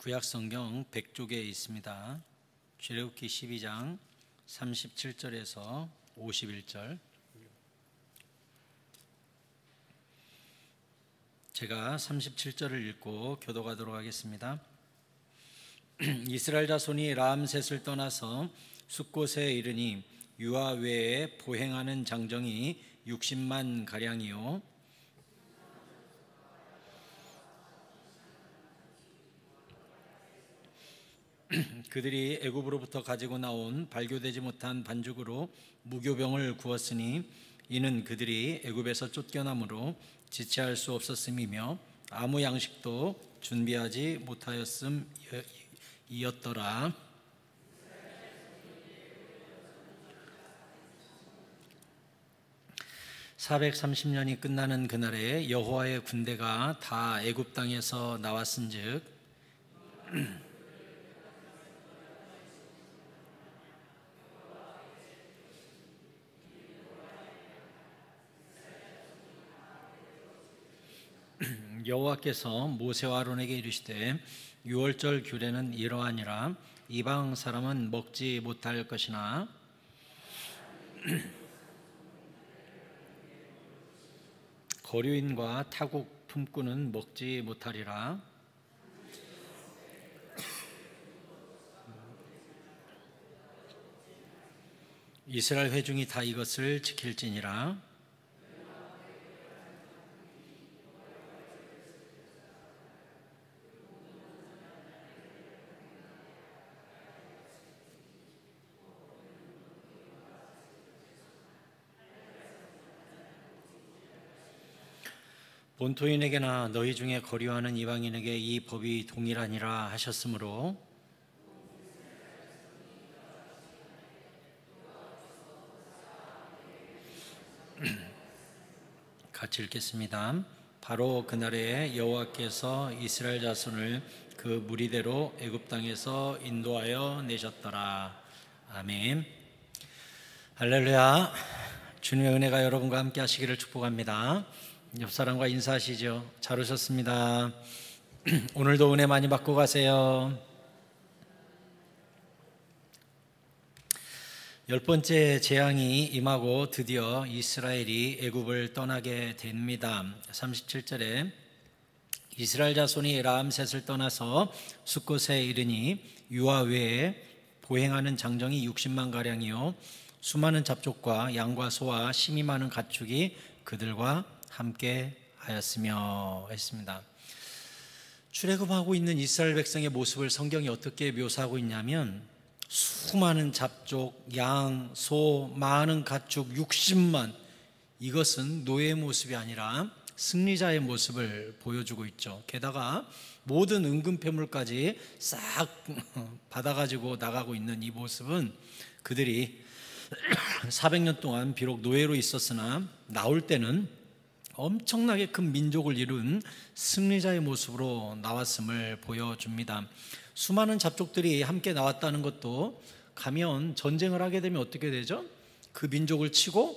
구약성경 100쪽에 있습니다. 출애굽기 12장 37절에서 51절. 제가 37절을 읽고 교독하도록 하겠습니다. 이스라엘 자손이 람셋을 떠나서 숫곳에 이르니 유아 외에 보행하는 장정이 60만 가량이요 그들이 애굽으로부터 가지고 나온 발교되지 못한 반죽으로 무교병을 구웠으니 이는 그들이 애굽에서 쫓겨남으로 지체할 수 없었음이며 아무 양식도 준비하지 못하였음이었더라. (430년이) 끝나는 그날에 여호와의 군대가 다 애굽 땅에서 나왔은즉 여호와께서 모세와 아론에게 이르시되 유월절 규례는 이러하니라. 이방 사람은 먹지 못할 것이나 거류인과 타국 품꾼은 먹지 못하리라. 이스라엘 회중이 다 이것을 지킬지니라. 본토인에게나 너희 중에 거류하는 이방인에게 이 법이 동일하니라 하셨으므로 같이 읽겠습니다. 바로 그날에 여호와께서 이스라엘 자손을 그 무리대로 애굽 땅에서 인도하여 내셨더라. 아멘. 할렐루야. 주님의 은혜가 여러분과 함께 하시기를 축복합니다. 옆사람과 인사하시죠. 잘 오셨습니다. 오늘도 은혜 많이 받고 가세요. 10번째 재앙이 임하고 드디어 이스라엘이 애굽을 떠나게 됩니다. 37절에 이스라엘 자손이 람셋을 떠나서 숫곳에 이르니 유아 외에 보행하는 장정이 60만 가량이요 수많은 잡족과 양과 소와 심이 많은 가축이 그들과 함께 하였으며 했습니다. 출애굽하고 있는 이스라엘 백성의 모습을 성경이 어떻게 묘사하고 있냐면 수많은 잡족, 양, 소, 많은 가축 60만, 이것은 노예의 모습이 아니라 승리자의 모습을 보여주고 있죠. 게다가 모든 은근폐물까지 싹 받아가지고 나가고 있는 이 모습은 그들이 400년 동안 비록 노예로 있었으나 나올 때는 엄청나게 큰 민족을 이룬 승리자의 모습으로 나왔음을 보여줍니다. 수많은 잡족들이 함께 나왔다는 것도 가면 전쟁을 하게 되면 어떻게 되죠? 그 민족을 치고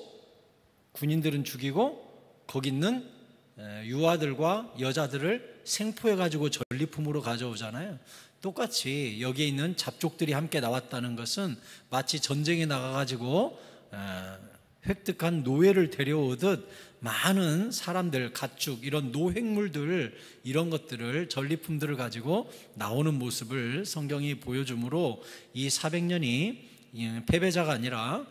군인들은 죽이고 거기 있는 유아들과 여자들을 생포해 가지고 전리품으로 가져오잖아요. 똑같이 여기에 있는 잡족들이 함께 나왔다는 것은 마치 전쟁에 나가 가지고 획득한 노예를 데려오듯 많은 사람들, 가축, 이런 노획물들, 이런 것들을, 전리품들을 가지고 나오는 모습을 성경이 보여주므로 이 400년이 패배자가 아니라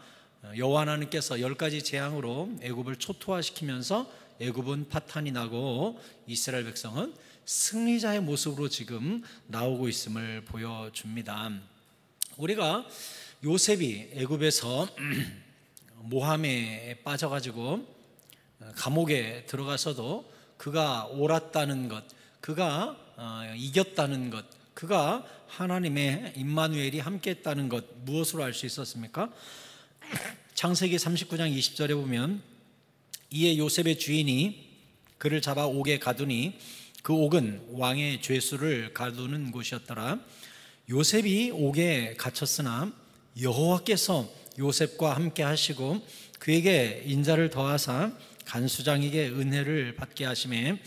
여호와 하나님께서 10가지 재앙으로 애굽을 초토화시키면서 애굽은 파탄이 나고 이스라엘 백성은 승리자의 모습으로 지금 나오고 있음을 보여줍니다. 우리가 요셉이 애굽에서 모함에 빠져가지고 감옥에 들어가서도 그가 옳았다는 것, 그가 이겼다는 것, 그가 하나님의 임마누엘이 함께했다는 것, 무엇으로 알 수 있었습니까? 창세기 39장 20절에 보면 이에 요셉의 주인이 그를 잡아 옥에 가두니 그 옥은 왕의 죄수를 가두는 곳이었더라. 요셉이 옥에 갇혔으나 여호와께서 요셉과 함께 하시고 그에게 인자를 더하사 간수장에게 은혜를 받게 하심에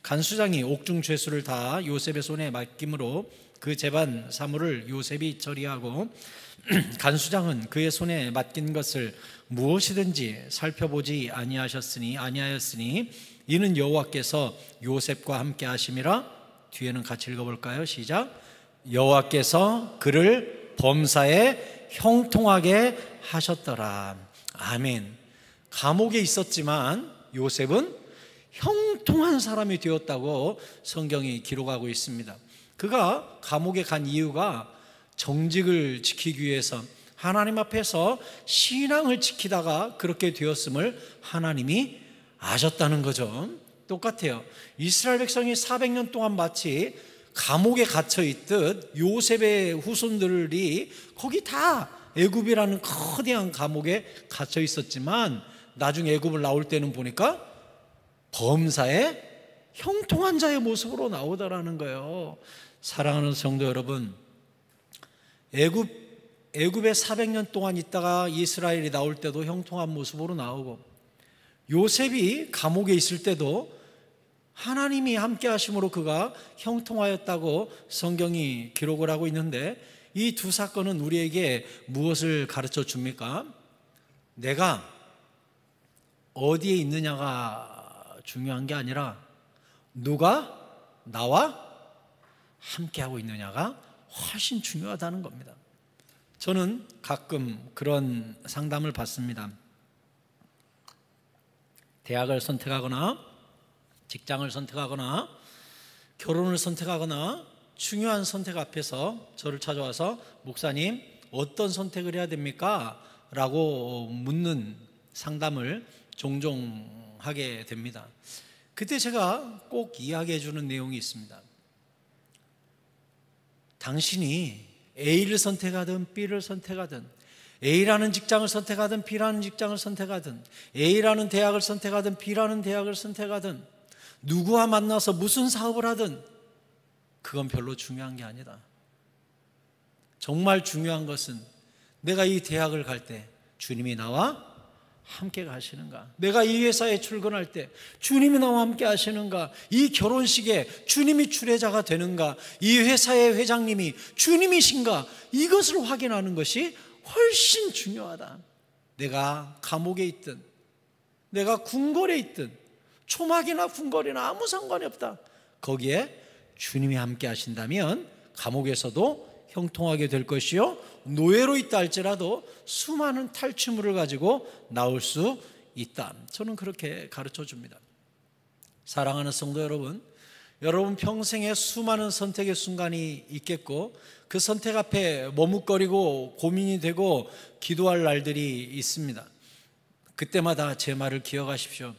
간수장이 옥중 죄수를 다 요셉의 손에 맡김으로 그 재반 사물을 요셉이 처리하고 간수장은 그의 손에 맡긴 것을 무엇이든지 살펴보지 아니하였으니 이는 여호와께서 요셉과 함께 하심이라. 뒤에는 같이 읽어볼까요? 시작. 여호와께서 그를 범사에 형통하게 하셨더라. 아멘. 감옥에 있었지만 요셉은 형통한 사람이 되었다고 성경이 기록하고 있습니다. 그가 감옥에 간 이유가 정직을 지키기 위해서 하나님 앞에서 신앙을 지키다가 그렇게 되었음을 하나님이 아셨다는 거죠. 똑같아요. 이스라엘 백성이 400년 동안 마치 감옥에 갇혀 있듯 요셉의 후손들이 거기 다 애굽이라는 거대한 감옥에 갇혀 있었지만 나중에 애굽을 나올 때는 보니까 범사에 형통한 자의 모습으로 나오더라는 거예요. 사랑하는 성도 여러분, 애굽에 400년 동안 있다가 이스라엘이 나올 때도 형통한 모습으로 나오고, 요셉이 감옥에 있을 때도 하나님이 함께 하심으로 그가 형통하였다고 성경이 기록을 하고 있는데, 이 두 사건은 우리에게 무엇을 가르쳐 줍니까? 내가 어디에 있느냐가 중요한 게 아니라 누가 나와 함께 하고 있느냐가 훨씬 중요하다는 겁니다. 저는 가끔 그런 상담을 받습니다. 대학을 선택하거나 직장을 선택하거나 결혼을 선택하거나 중요한 선택 앞에서 저를 찾아와서 목사님 어떤 선택을 해야 됩니까? 라고 묻는 상담을 종종 하게 됩니다. 그때 제가 꼭 이야기해 주는 내용이 있습니다. 당신이 A를 선택하든 B를 선택하든, A라는 직장을 선택하든 B라는 직장을 선택하든, A라는 대학을 선택하든 B라는 대학을 선택하든, 누구와 만나서 무슨 사업을 하든 그건 별로 중요한 게 아니다. 정말 중요한 것은 내가 이 대학을 갈 때 주님이 나와 함께 가시는가? 내가 이 회사에 출근할 때 주님이 나와 함께 하시는가? 이 결혼식에 주님이 주례자가 되는가? 이 회사의 회장님이 주님이신가? 이것을 확인하는 것이 훨씬 중요하다. 내가 감옥에 있든 내가 궁궐에 있든 초막이나 궁궐이나 아무 상관이 없다. 거기에 주님이 함께 하신다면 감옥에서도 형통하게 될 것이요, 노예로 있다 할지라도 수많은 탈취물을 가지고 나올 수 있다. 저는 그렇게 가르쳐 줍니다. 사랑하는 성도 여러분, 여러분 평생에 수많은 선택의 순간이 있겠고 그 선택 앞에 머뭇거리고 고민이 되고 기도할 날들이 있습니다. 그때마다 제 말을 기억하십시오.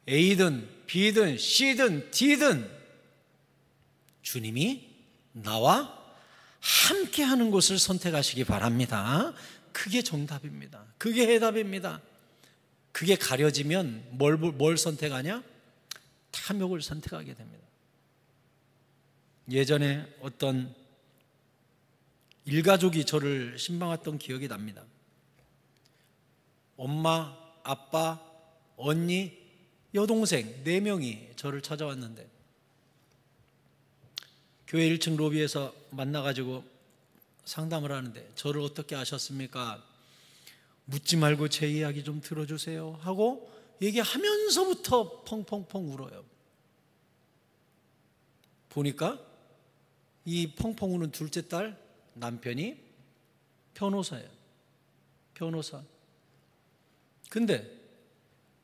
A든 B든 C든 D든 주님이 나와 함께 하는 곳을 선택하시기 바랍니다. 그게 정답입니다. 그게 해답입니다. 그게 가려지면 뭘 선택하냐? 탐욕을 선택하게 됩니다. 예전에 어떤 일가족이 저를 신방했던 기억이 납니다. 엄마, 아빠, 언니, 여동생 4명이 저를 찾아왔는데 교회 1층 로비에서 만나가지고 상담을 하는데 저를 어떻게 아셨습니까? 묻지 말고 제 이야기 좀 들어주세요 하고 얘기하면서부터 펑펑펑 울어요. 보니까 이 펑펑 우는 둘째 딸 남편이 변호사예요. 변호사. 근데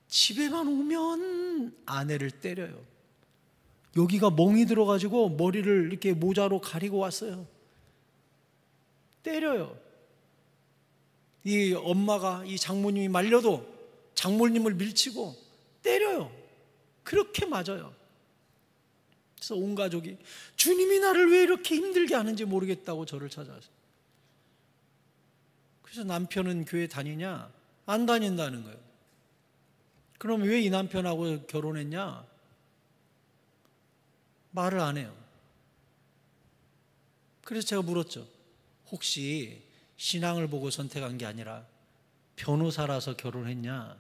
집에만 오면 아내를 때려요. 여기가 멍이 들어가지고 머리를 이렇게 모자로 가리고 왔어요. 때려요. 이 엄마가 이 장모님이 말려도 장모님을 밀치고 때려요. 그렇게 맞아요. 그래서 온 가족이 주님이 나를 왜 이렇게 힘들게 하는지 모르겠다고 저를 찾아왔어요. 그래서 남편은 교회 다니냐? 안 다닌다는 거예요. 그럼 왜 이 남편하고 결혼했냐? 말을 안 해요. 그래서 제가 물었죠. 혹시 신앙을 보고 선택한 게 아니라 변호사라서 결혼했냐?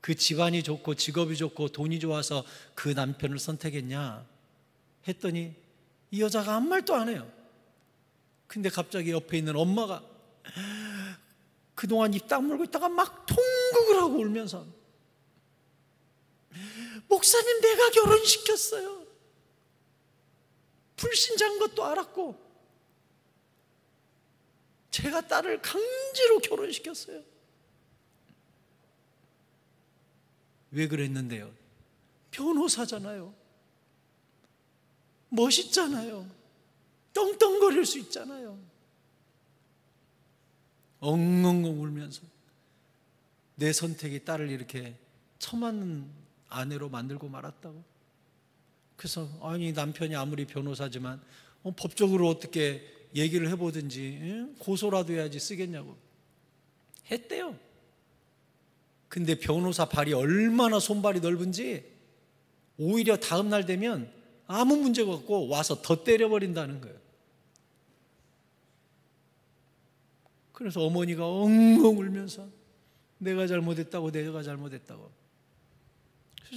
그 집안이 좋고 직업이 좋고 돈이 좋아서 그 남편을 선택했냐 했더니 이 여자가 아무 말도 안 해요. 근데 갑자기 옆에 있는 엄마가 그동안 입 다물고 있다가 막 통곡을 하고 울면서, 목사님, 내가 결혼시켰어요. 불신자인 것도 알았고 제가 딸을 강제로 결혼시켰어요. 왜 그랬는데요? 변호사잖아요. 멋있잖아요. 떵떵거릴 수 있잖아요. 엉엉엉 울면서 내 선택이 딸을 이렇게 처맞는 아내로 만들고 말았다고. 그래서 아니, 남편이 아무리 변호사지만 법적으로 어떻게 얘기를 해보든지 고소라도 해야지 쓰겠냐고 했대요. 근데 변호사 발이 얼마나 손발이 넓은지 오히려 다음 날 되면 아무 문제가 없고 와서 더 때려버린다는 거예요. 그래서 어머니가 엉엉 울면서 내가 잘못했다고. 그래서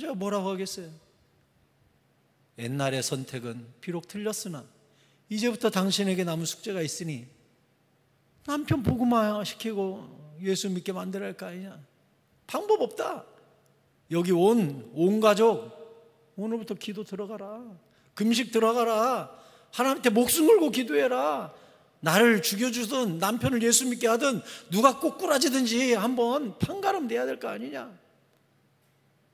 제가 뭐라고 하겠어요? 옛날의 선택은 비록 틀렸으나 이제부터 당신에게 남은 숙제가 있으니 남편 복음화 시키고 예수 믿게 만들어야 할 거 아니냐. 방법 없다. 여기 온 가족 오늘부터 기도 들어가라. 금식 들어가라. 하나님한테 목숨 걸고 기도해라. 나를 죽여주든 남편을 예수 믿게 하든 누가 꼬꾸라지든지 한번 판가름 내야 될 거 아니냐.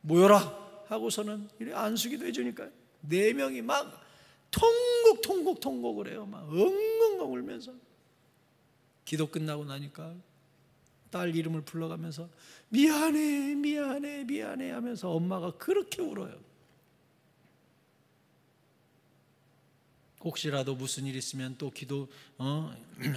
모여라 하고서는 이래 안수기도 해주니까 4명이 막 통곡을 해요. 막 엉엉엉 울면서. 기도 끝나고 나니까 딸 이름을 불러가면서 미안해 하면서 엄마가 그렇게 울어요. 혹시라도 무슨 일 있으면 또 기도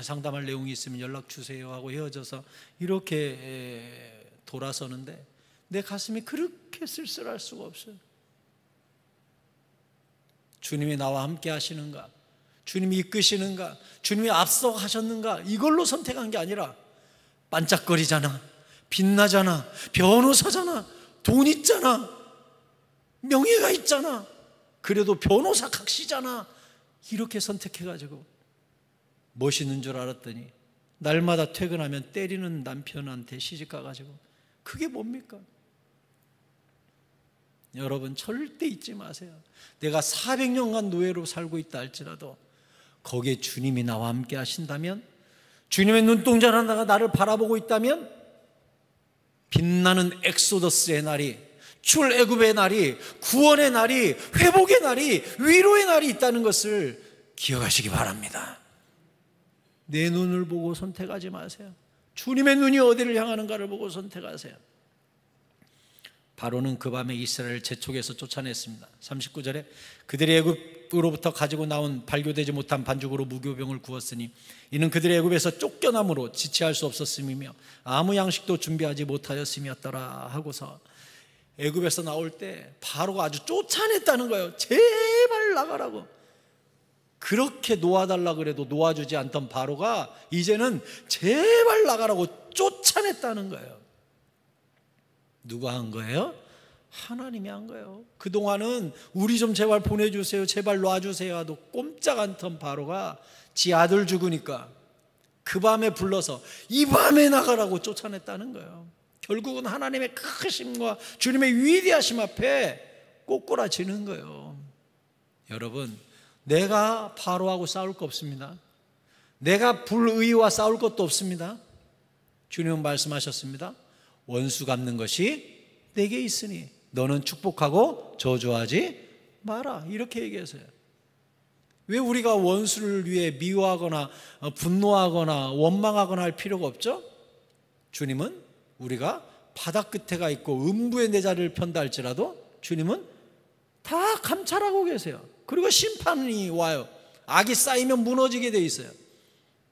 상담할 내용이 있으면 연락 주세요 하고 헤어져서 이렇게 돌아서는데 내 가슴이 그렇게 쓸쓸할 수가 없어요. 주님이 나와 함께 하시는가, 주님이 이끄시는가, 주님이 앞서 가셨는가, 이걸로 선택한 게 아니라 반짝거리잖아, 빛나잖아, 변호사잖아, 돈 있잖아, 명예가 있잖아, 그래도 변호사 각시잖아, 이렇게 선택해가지고 멋있는 줄 알았더니 날마다 퇴근하면 때리는 남편한테 시집가가지고 그게 뭡니까? 여러분, 절대 잊지 마세요. 내가 400년간 노예로 살고 있다 할지라도 거기에 주님이 나와 함께 하신다면, 주님의 눈동자가 나를 바라보고 있다면 빛나는 엑소더스의 날이, 출애굽의 날이, 구원의 날이, 회복의 날이, 위로의 날이 있다는 것을 기억하시기 바랍니다. 내 눈을 보고 선택하지 마세요. 주님의 눈이 어디를 향하는가를 보고 선택하세요. 바로는 그 밤에 이스라엘을 재촉에서 쫓아냈습니다. 39절에 그들이 애굽으로부터 가지고 나온 발교되지 못한 반죽으로 무교병을 구웠으니 이는 그들이 애굽에서 쫓겨남으로 지체할 수 없었음이며 아무 양식도 준비하지 못하였음이었더라 하고서 애굽에서 나올 때 바로가 아주 쫓아냈다는 거예요. 제발 나가라고. 그렇게 놓아달라 그래도 놓아주지 않던 바로가 이제는 제발 나가라고 쫓아냈다는 거예요. 누가 한 거예요? 하나님이 한 거예요. 그동안은 우리 좀 제발 보내주세요, 제발 놔주세요 하도 꼼짝 않던 바로가 지 아들 죽으니까 그 밤에 불러서 이 밤에 나가라고 쫓아냈다는 거예요. 결국은 하나님의 크심과 주님의 위대하심 앞에 꼬꾸라지는 거예요. 여러분, 내가 바로하고 싸울 거 없습니다. 내가 불의와 싸울 것도 없습니다. 주님은 말씀하셨습니다. 원수 갚는 것이 내게 있으니 너는 축복하고 저주하지 마라, 이렇게 얘기했어요. 왜 우리가 원수를 위해 미워하거나 분노하거나 원망하거나 할 필요가 없죠? 주님은 우리가 바닥 끝에 가 있고 음부의 내 자리를 편다 할지라도 주님은 다 감찰하고 계세요. 그리고 심판이 와요. 악이 쌓이면 무너지게 돼 있어요.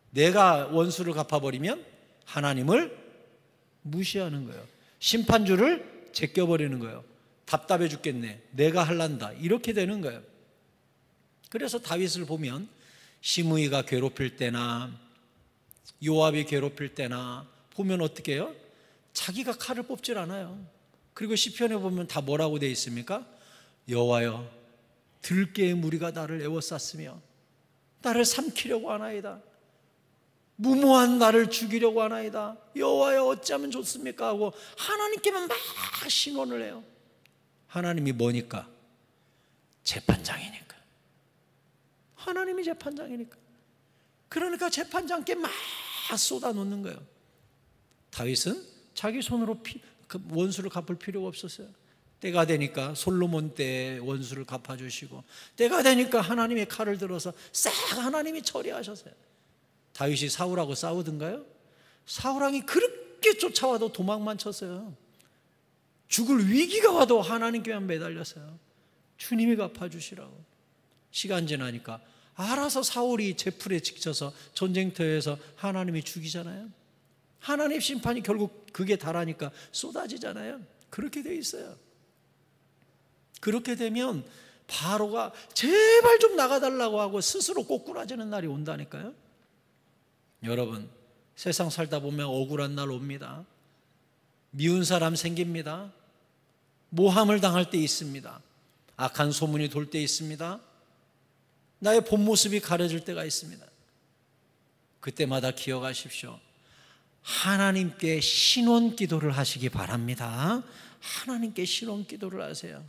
내가 원수를 갚아버리면 하나님을 무시하는 거예요. 심판주를 제껴버리는 거예요. 답답해 죽겠네, 내가 할란다, 이렇게 되는 거예요. 그래서 다윗을 보면 시므이가 괴롭힐 때나 요압이 괴롭힐 때나 보면 어떻게 해요? 자기가 칼을 뽑질 않아요. 그리고 시편에 보면 다 뭐라고 되어 있습니까? 여호와여, 들깨의 무리가 나를 에워쌌으며 나를 삼키려고 하나이다. 무모한 나를 죽이려고 하나이다. 여호와여, 어찌하면 좋습니까? 하고 하나님께만 막 신원을 해요. 하나님이 뭐니까? 재판장이니까. 하나님이 재판장이니까. 그러니까 재판장께 막 쏟아놓는 거예요. 다윗은 자기 손으로 원수를 갚을 필요가 없었어요. 때가 되니까 솔로몬 때 원수를 갚아주시고, 때가 되니까 하나님의 칼을 들어서 싹 하나님이 처리하셨어요. 다윗이 사울하고 싸우던가요? 사울왕이 그렇게 쫓아와도 도망만 쳤어요. 죽을 위기가 와도 하나님께만 매달렸어요. 주님이 갚아주시라고. 시간 지나니까 알아서 사울이 제풀에 지쳐서 전쟁터에서 하나님이 죽이잖아요. 하나님 심판이 결국 그게 달하니까 쏟아지잖아요. 그렇게 돼 있어요. 그렇게 되면 바로가 제발 좀 나가달라고 하고 스스로 꼬꾸라지는 날이 온다니까요. 여러분, 세상 살다 보면 억울한 날 옵니다. 미운 사람 생깁니다. 모함을 당할 때 있습니다. 악한 소문이 돌 때 있습니다. 나의 본 모습이 가려질 때가 있습니다. 그때마다 기억하십시오. 하나님께 신원 기도를 하시기 바랍니다. 하나님께 신원 기도를 하세요.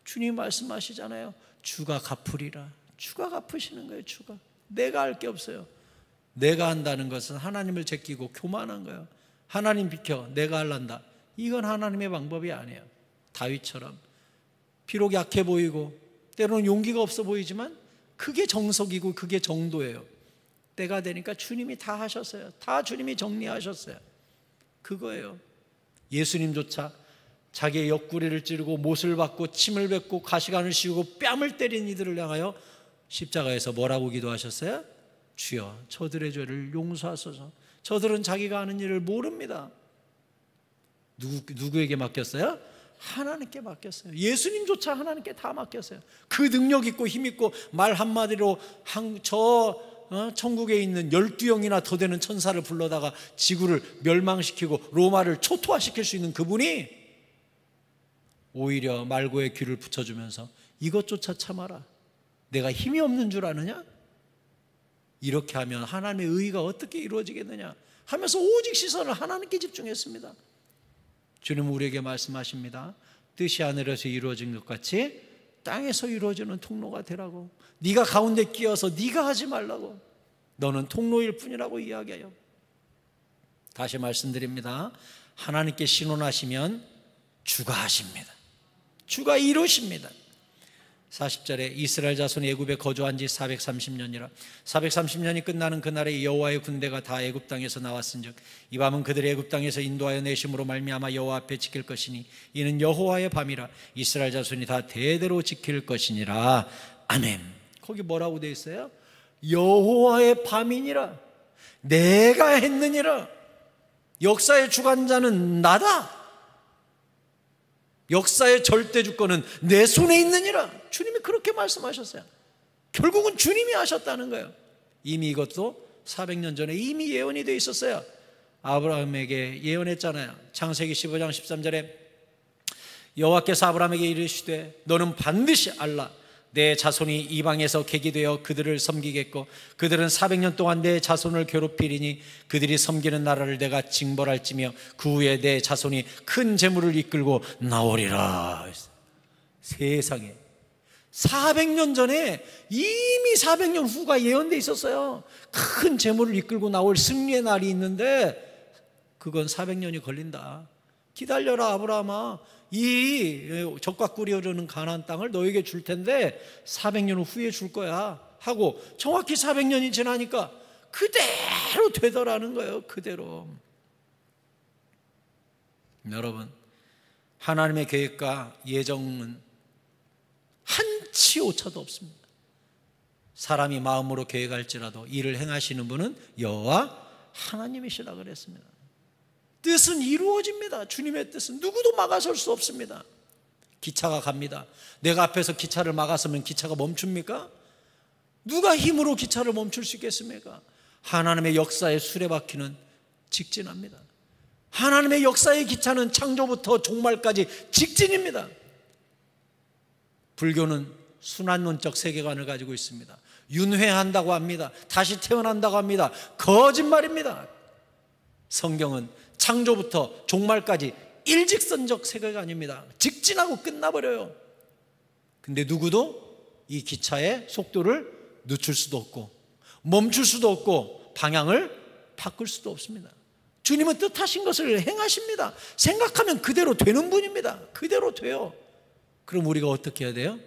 주님 말씀하시잖아요. 주가 갚으리라. 주가 갚으시는 거예요. 주가. 내가 할 게 없어요. 내가 한다는 것은 하나님을 제끼고 교만한 거예요. 하나님 비켜, 내가 할란다. 이건 하나님의 방법이 아니에요. 다윗처럼 비록 약해 보이고 때로는 용기가 없어 보이지만 그게 정석이고 그게 정도예요. 때가 되니까 주님이 다 하셨어요. 다 주님이 정리하셨어요. 그거예요. 예수님조차 자기의 옆구리를 찌르고 못을 받고 침을 뱉고 가시관을 씌우고 뺨을 때린 이들을 향하여 십자가에서 뭐라고 기도하셨어요? 주여, 저들의 죄를 용서하소서. 저들은 자기가 하는 일을 모릅니다. 누구에게 맡겼어요? 하나님께 맡겼어요. 예수님조차 하나님께 다 맡겼어요. 그 능력 있고 힘 있고 말 한마디로 천국에 있는 12영이나 더 되는 천사를 불러다가 지구를 멸망시키고 로마를 초토화시킬 수 있는 그분이 오히려 말고의 귀를 붙여주면서 이것조차 참아라. 내가 힘이 없는 줄 아느냐? 이렇게 하면 하나님의 의의가 어떻게 이루어지겠느냐 하면서 오직 시선을 하나님께 집중했습니다. 주님은 우리에게 말씀하십니다. 뜻이 하늘에서 이루어진 것 같이 땅에서 이루어지는 통로가 되라고. 네가 가운데 끼어서 네가 하지 말라고. 너는 통로일 뿐이라고 이야기해요. 다시 말씀드립니다. 하나님께 신원하시면 주가 하십니다. 주가 이루십니다. 40절에 이스라엘 자손이 애굽에 거주한 지 430년이라 430년이 끝나는 그날에 여호와의 군대가 다 애굽 땅에서 나왔은즉 이 밤은 그들의 애굽 땅에서 인도하여 내심으로 말미암아 여호와 앞에 지킬 것이니 이는 여호와의 밤이라 이스라엘 자손이 다 대대로 지킬 것이니라. 아멘. 거기 뭐라고 되어 있어요? 여호와의 밤이니라. 내가 했느니라. 역사의 주관자는 나다. 역사의 절대 주권은 내 손에 있느니라. 주님이 그렇게 말씀하셨어요. 결국은 주님이 하셨다는 거예요. 이미 이것도 400년 전에 이미 예언이 되어 있었어요. 아브라함에게 예언했잖아요. 창세기 15장 13절에 여호와께서 아브라함에게 이르시되 너는 반드시 알라. 내 자손이 이방에서 객이 되어 그들을 섬기겠고 그들은 400년 동안 내 자손을 괴롭히리니 그들이 섬기는 나라를 내가 징벌할지며 그 후에 내 자손이 큰 재물을 이끌고 나오리라. 세상에 400년 전에 이미 400년 후가 예언돼 있었어요. 큰 재물을 이끌고 나올 승리의 날이 있는데 그건 400년이 걸린다. 기다려라 아브라함아. 이 적과 꿀이 흐르는 가나안 땅을 너에게 줄 텐데 400년 후에 줄 거야 하고 정확히 400년이 지나니까 그대로 되더라는 거예요. 그대로. 여러분, 하나님의 계획과 예정은 한치 오차도 없습니다. 사람이 마음으로 계획할지라도 이를 행하시는 분은 여호와 하나님이시라 그랬습니다. 뜻은 이루어집니다. 주님의 뜻은 누구도 막아설 수 없습니다. 기차가 갑니다. 내가 앞에서 기차를 막았으면 기차가 멈춥니까? 누가 힘으로 기차를 멈출 수 있겠습니까? 하나님의 역사의 수레바퀴는 직진합니다. 하나님의 역사의 기차는 창조부터 종말까지 직진입니다. 불교는 순환론적 세계관을 가지고 있습니다. 윤회한다고 합니다. 다시 태어난다고 합니다. 거짓말입니다. 성경은 창조부터 종말까지 일직선적 세계관입니다. 직진하고 끝나버려요. 근데 누구도 이 기차의 속도를 늦출 수도 없고 멈출 수도 없고 방향을 바꿀 수도 없습니다. 주님은 뜻하신 것을 행하십니다. 생각하면 그대로 되는 분입니다. 그대로 돼요. 그럼 우리가 어떻게 해야 돼요?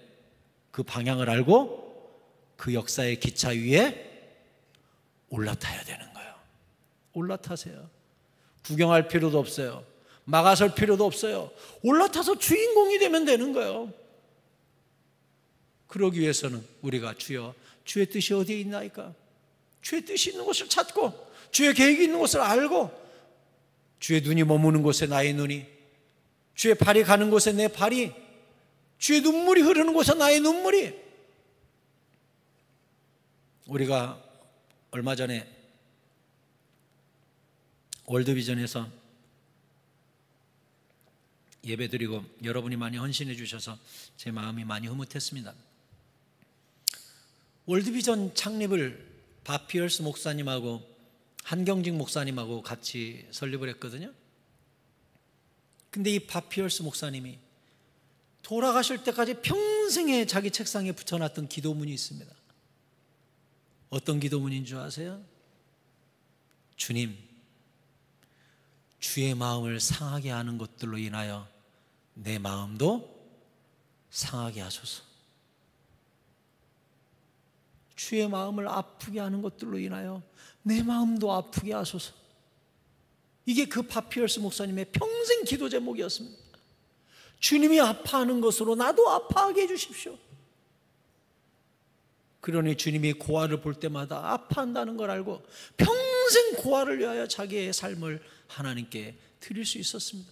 그 방향을 알고 그 역사의 기차 위에 올라타야 되는 거예요. 올라타세요. 구경할 필요도 없어요. 막아설 필요도 없어요. 올라타서 주인공이 되면 되는 거예요. 그러기 위해서는 우리가 주여, 주의 뜻이 어디에 있나이까? 주의 뜻이 있는 곳을 찾고 주의 계획이 있는 곳을 알고 주의 눈이 머무는 곳에 나의 눈이, 주의 발이 가는 곳에 내 발이, 주의 눈물이 흐르는 곳에 나의 눈물이. 우리가 얼마 전에 월드비전에서 예배드리고 여러분이 많이 헌신해 주셔서 제 마음이 많이 흐뭇했습니다. 월드비전 창립을 바피얼스 목사님하고 한경직 목사님하고 같이 설립을 했거든요. 근데 이 바피얼스 목사님이 돌아가실 때까지 평생에 자기 책상에 붙여놨던 기도문이 있습니다. 어떤 기도문인 줄 아세요? 주님, 주의 마음을 상하게 하는 것들로 인하여 내 마음도 상하게 하소서. 주의 마음을 아프게 하는 것들로 인하여 내 마음도 아프게 하소서. 이게 그 바피얼스 목사님의 평생 기도 제목이었습니다. 주님이 아파하는 것으로 나도 아파하게 해주십시오. 그러니 주님이 고아를 볼 때마다 아파한다는 걸 알고 평생 고아를 위하여 자기의 삶을 하나님께 드릴 수 있었습니다.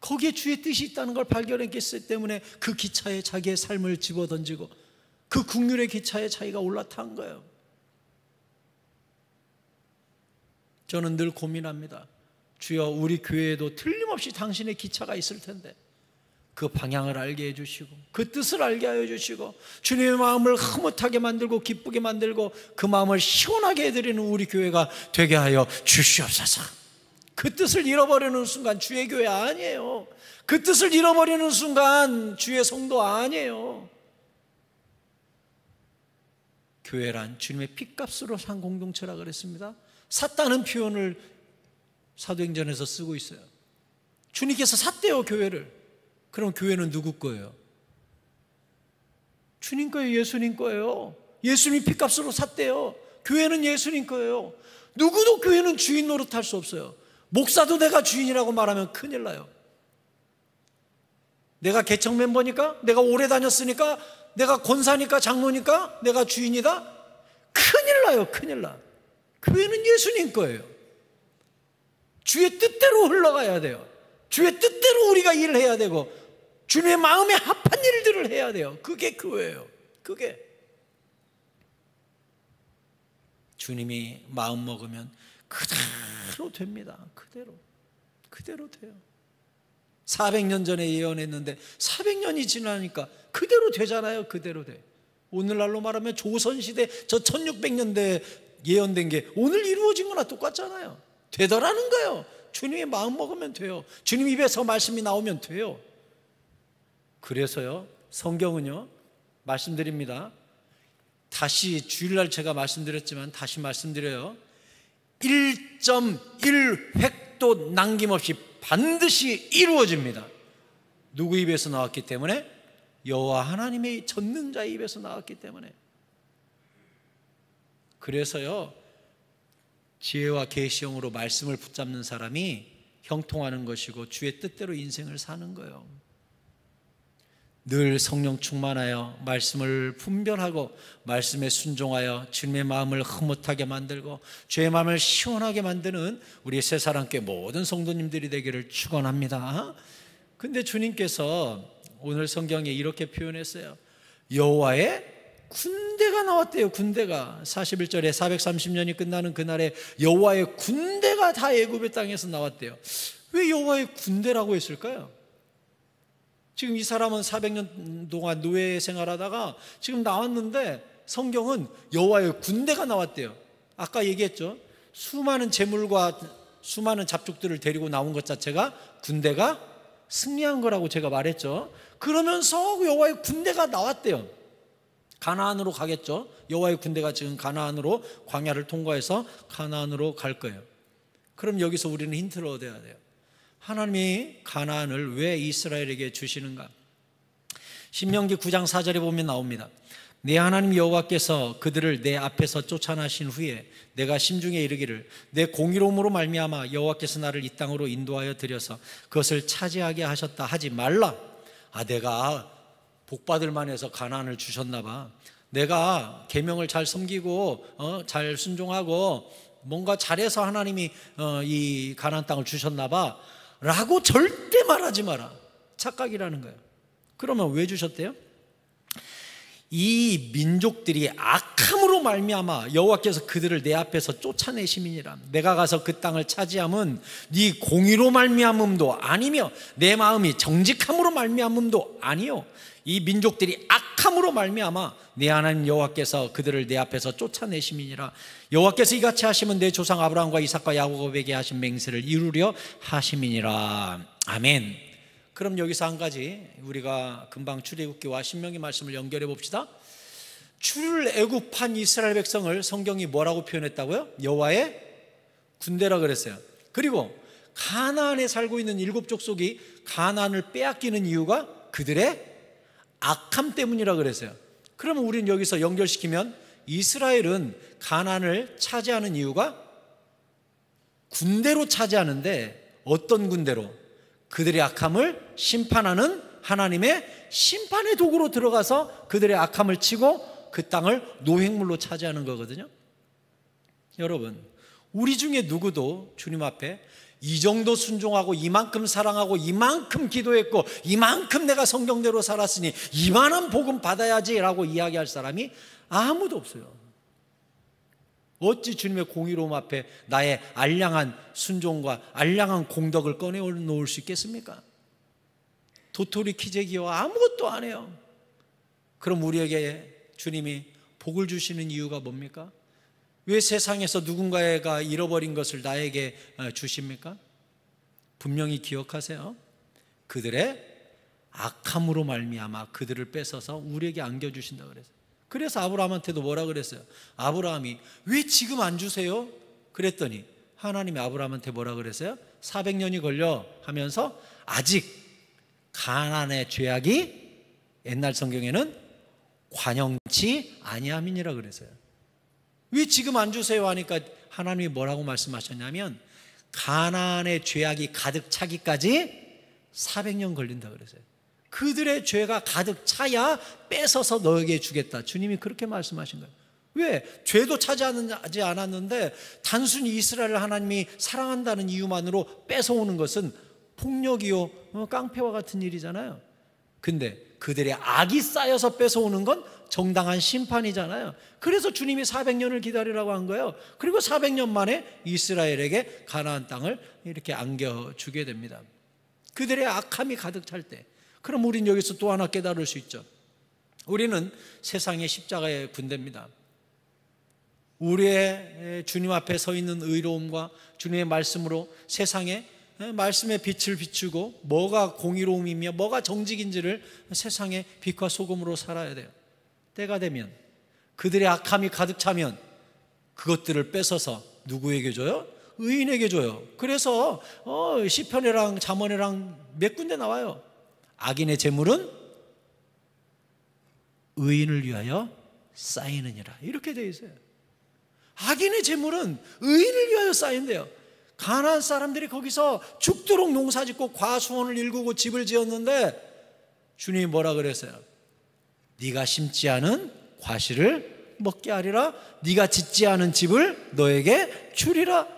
거기에 주의 뜻이 있다는 걸 발견했기 때문에 그 기차에 자기의 삶을 집어던지고 그 국률의 기차에 자기가 올라탄 거예요. 저는 늘 고민합니다. 주여, 우리 교회에도 틀림없이 당신의 기차가 있을 텐데 그 방향을 알게 해주시고 그 뜻을 알게 하여 주시고 주님의 마음을 흐뭇하게 만들고 기쁘게 만들고 그 마음을 시원하게 해드리는 우리 교회가 되게 하여 주시옵소서. 그 뜻을 잃어버리는 순간 주의 교회 아니에요. 그 뜻을 잃어버리는 순간 주의 성도 아니에요. 교회란 주님의 핏값으로 산 공동체라 그랬습니다. 샀다는 표현을 사도행전에서 쓰고 있어요. 주님께서 샀대요, 교회를. 그럼 교회는 누구 거예요? 주님 거예요, 예수님 거예요. 예수님 핏값으로 샀대요. 교회는 예수님 거예요. 누구도 교회는 주인 노릇할 수 없어요. 목사도 내가 주인이라고 말하면 큰일 나요. 내가 개척 멤버니까, 내가 오래 다녔으니까, 내가 권사니까, 장로니까 내가 주인이다? 큰일 나요, 큰일 나. 교회는 예수님 거예요. 주의 뜻대로 흘러가야 돼요. 주의 뜻대로 우리가 일을 해야 되고 주님의 마음에 합한 일들을 해야 돼요. 그게 교회예요. 그게 주님이 마음 먹으면 그대로 됩니다. 그대로 돼요. 400년 전에 예언했는데 400년이 지나니까 그대로 되잖아요. 그대로 돼. 오늘날로 말하면 조선시대 저 1600년대에 예언된 게 오늘 이루어진 거나 똑같잖아요. 되더라는 거예요. 주님이 마음 먹으면 돼요. 주님 입에서 말씀이 나오면 돼요. 그래서요, 성경은요, 말씀드립니다. 다시 주일날 제가 말씀드렸지만 다시 말씀드려요. 1.1획도 남김없이 반드시 이루어집니다. 누구 입에서 나왔기 때문에? 여호와 하나님의 전능자의 입에서 나왔기 때문에. 그래서요, 지혜와 계시형으로 말씀을 붙잡는 사람이 형통하는 것이고 주의 뜻대로 인생을 사는 거예요. 늘 성령 충만하여 말씀을 분별하고 말씀에 순종하여 주님의 마음을 흐뭇하게 만들고 주의 마음을 시원하게 만드는 우리 새사랑교회 모든 성도님들이 되기를 축원합니다. 근데 주님께서 오늘 성경에 이렇게 표현했어요. 여호와의 군대가 나왔대요. 군대가 41절에 430년이 끝나는 그날에 여호와의 군대가 다 애굽의 땅에서 나왔대요. 왜 여호와의 군대라고 했을까요? 지금 이 사람은 400년 동안 노예 생활하다가 지금 나왔는데 성경은 여호와의 군대가 나왔대요. 아까 얘기했죠. 수많은 재물과 수많은 잡족들을 데리고 나온 것 자체가 군대가 승리한 거라고 제가 말했죠. 그러면서 여호와의 군대가 나왔대요. 가나안으로 가겠죠. 여호와의 군대가 지금 가나안으로 광야를 통과해서 가나안으로 갈 거예요. 그럼 여기서 우리는 힌트를 얻어야 돼요. 하나님이 가나안을 왜 이스라엘에게 주시는가? 신명기 9장 4절에 보면 나옵니다. 내 하나님 여호와께서 그들을 내 앞에서 쫓아나신 후에 내가 심중에 이르기를 내 공의로움으로 말미암아 여호와께서 나를 이 땅으로 인도하여 들여서 그것을 차지하게 하셨다 하지 말라. 내가 복받을 만해서 가나안을 주셨나 봐. 내가 계명을 잘 섬기고 잘 순종하고 뭔가 잘해서 하나님이 이 가나안 땅을 주셨나 봐 라고 절대 말하지 마라. 착각이라는 거예요. 그러면 왜 주셨대요? 이 민족들이 악함으로 말미암아 여호와께서 그들을 내 앞에서 쫓아내심이니라. 내가 가서 그 땅을 차지함은 네 공의로 말미암음도 아니며 내 마음이 정직함으로 말미암음도 아니요 이 민족들이 악함으로 말미암아 내 하나님 여호와께서 그들을 내 앞에서 쫓아내심이니라. 여호와께서 이같이 하시면 내 조상 아브라함과 이삭과 야곱에게 하신 맹세를 이루려 하심이니라. 아멘. 그럼 여기서 한 가지 우리가 금방 출애굽기와 신명기 말씀을 연결해 봅시다. 출애굽한 이스라엘 백성을 성경이 뭐라고 표현했다고요? 여호와의 군대라 그랬어요. 그리고 가나안에 살고 있는 7 족속이 가나안을 빼앗기는 이유가 그들의 악함 때문이라 그랬어요. 그러면 우리는 여기서 연결시키면 이스라엘은 가나안을 차지하는 이유가 군대로 차지하는데 어떤 군대로? 그들의 악함을 심판하는 하나님의 심판의 도구로 들어가서 그들의 악함을 치고 그 땅을 노획물로 차지하는 거거든요. 여러분, 우리 중에 누구도 주님 앞에 이 정도 순종하고 이만큼 사랑하고 이만큼 기도했고 이만큼 내가 성경대로 살았으니 이만한 복음 받아야지 라고 이야기할 사람이 아무도 없어요. 어찌 주님의 공의로움 앞에 나의 알량한 순종과 알량한 공덕을 꺼내놓을 수 있겠습니까? 도토리 키재기와 아무것도 안 해요. 그럼 우리에게 주님이 복을 주시는 이유가 뭡니까? 왜 세상에서 누군가가 잃어버린 것을 나에게 주십니까? 분명히 기억하세요. 그들의 악함으로 말미암아 그들을 뺏어서 우리에게 안겨주신다 그랬어요. 그래서 아브라함한테도 뭐라 그랬어요? 아브라함이 왜 지금 안 주세요? 그랬더니 하나님이 아브라함한테 뭐라 그랬어요? 400년이 걸려 하면서 아직 가나안의 죄악이 옛날 성경에는 관영치 아니함이니라 그랬어요. 왜 지금 안 주세요 하니까 하나님이 뭐라고 말씀하셨냐면 가나안의 죄악이 가득 차기까지 400년 걸린다 그랬어요. 그들의 죄가 가득 차야 뺏어서 너에게 주겠다. 주님이 그렇게 말씀하신 거예요. 왜? 죄도 차지하지 않았는데 단순히 이스라엘을 하나님이 사랑한다는 이유만으로 뺏어오는 것은 폭력이요 깡패와 같은 일이잖아요. 근데 그들의 악이 쌓여서 뺏어오는 건 정당한 심판이잖아요. 그래서 주님이 400년을 기다리라고 한 거예요. 그리고 400년 만에 이스라엘에게 가나안 땅을 이렇게 안겨주게 됩니다. 그들의 악함이 가득 찰 때. 그럼 우린 여기서 또 하나 깨달을 수 있죠. 우리는 세상의 십자가의 군대입니다. 우리의 주님 앞에 서 있는 의로움과 주님의 말씀으로 세상에 말씀의 빛을 비추고 뭐가 공의로움이며 뭐가 정직인지를 세상의 빛과 소금으로 살아야 돼요. 때가 되면 그들의 악함이 가득 차면 그것들을 뺏어서 누구에게 줘요? 의인에게 줘요. 그래서 시편이랑 잠언이랑 몇 군데 나와요. 악인의 재물은 의인을 위하여 쌓이느니라 이렇게 되어 있어요. 악인의 재물은 의인을 위하여 쌓인대요. 가나안 사람들이 거기서 죽도록 농사짓고 과수원을 일구고 집을 지었는데 주님이 뭐라 그랬어요? 네가 심지 않은 과실을 먹게 하리라. 네가 짓지 않은 집을 너에게 주리라.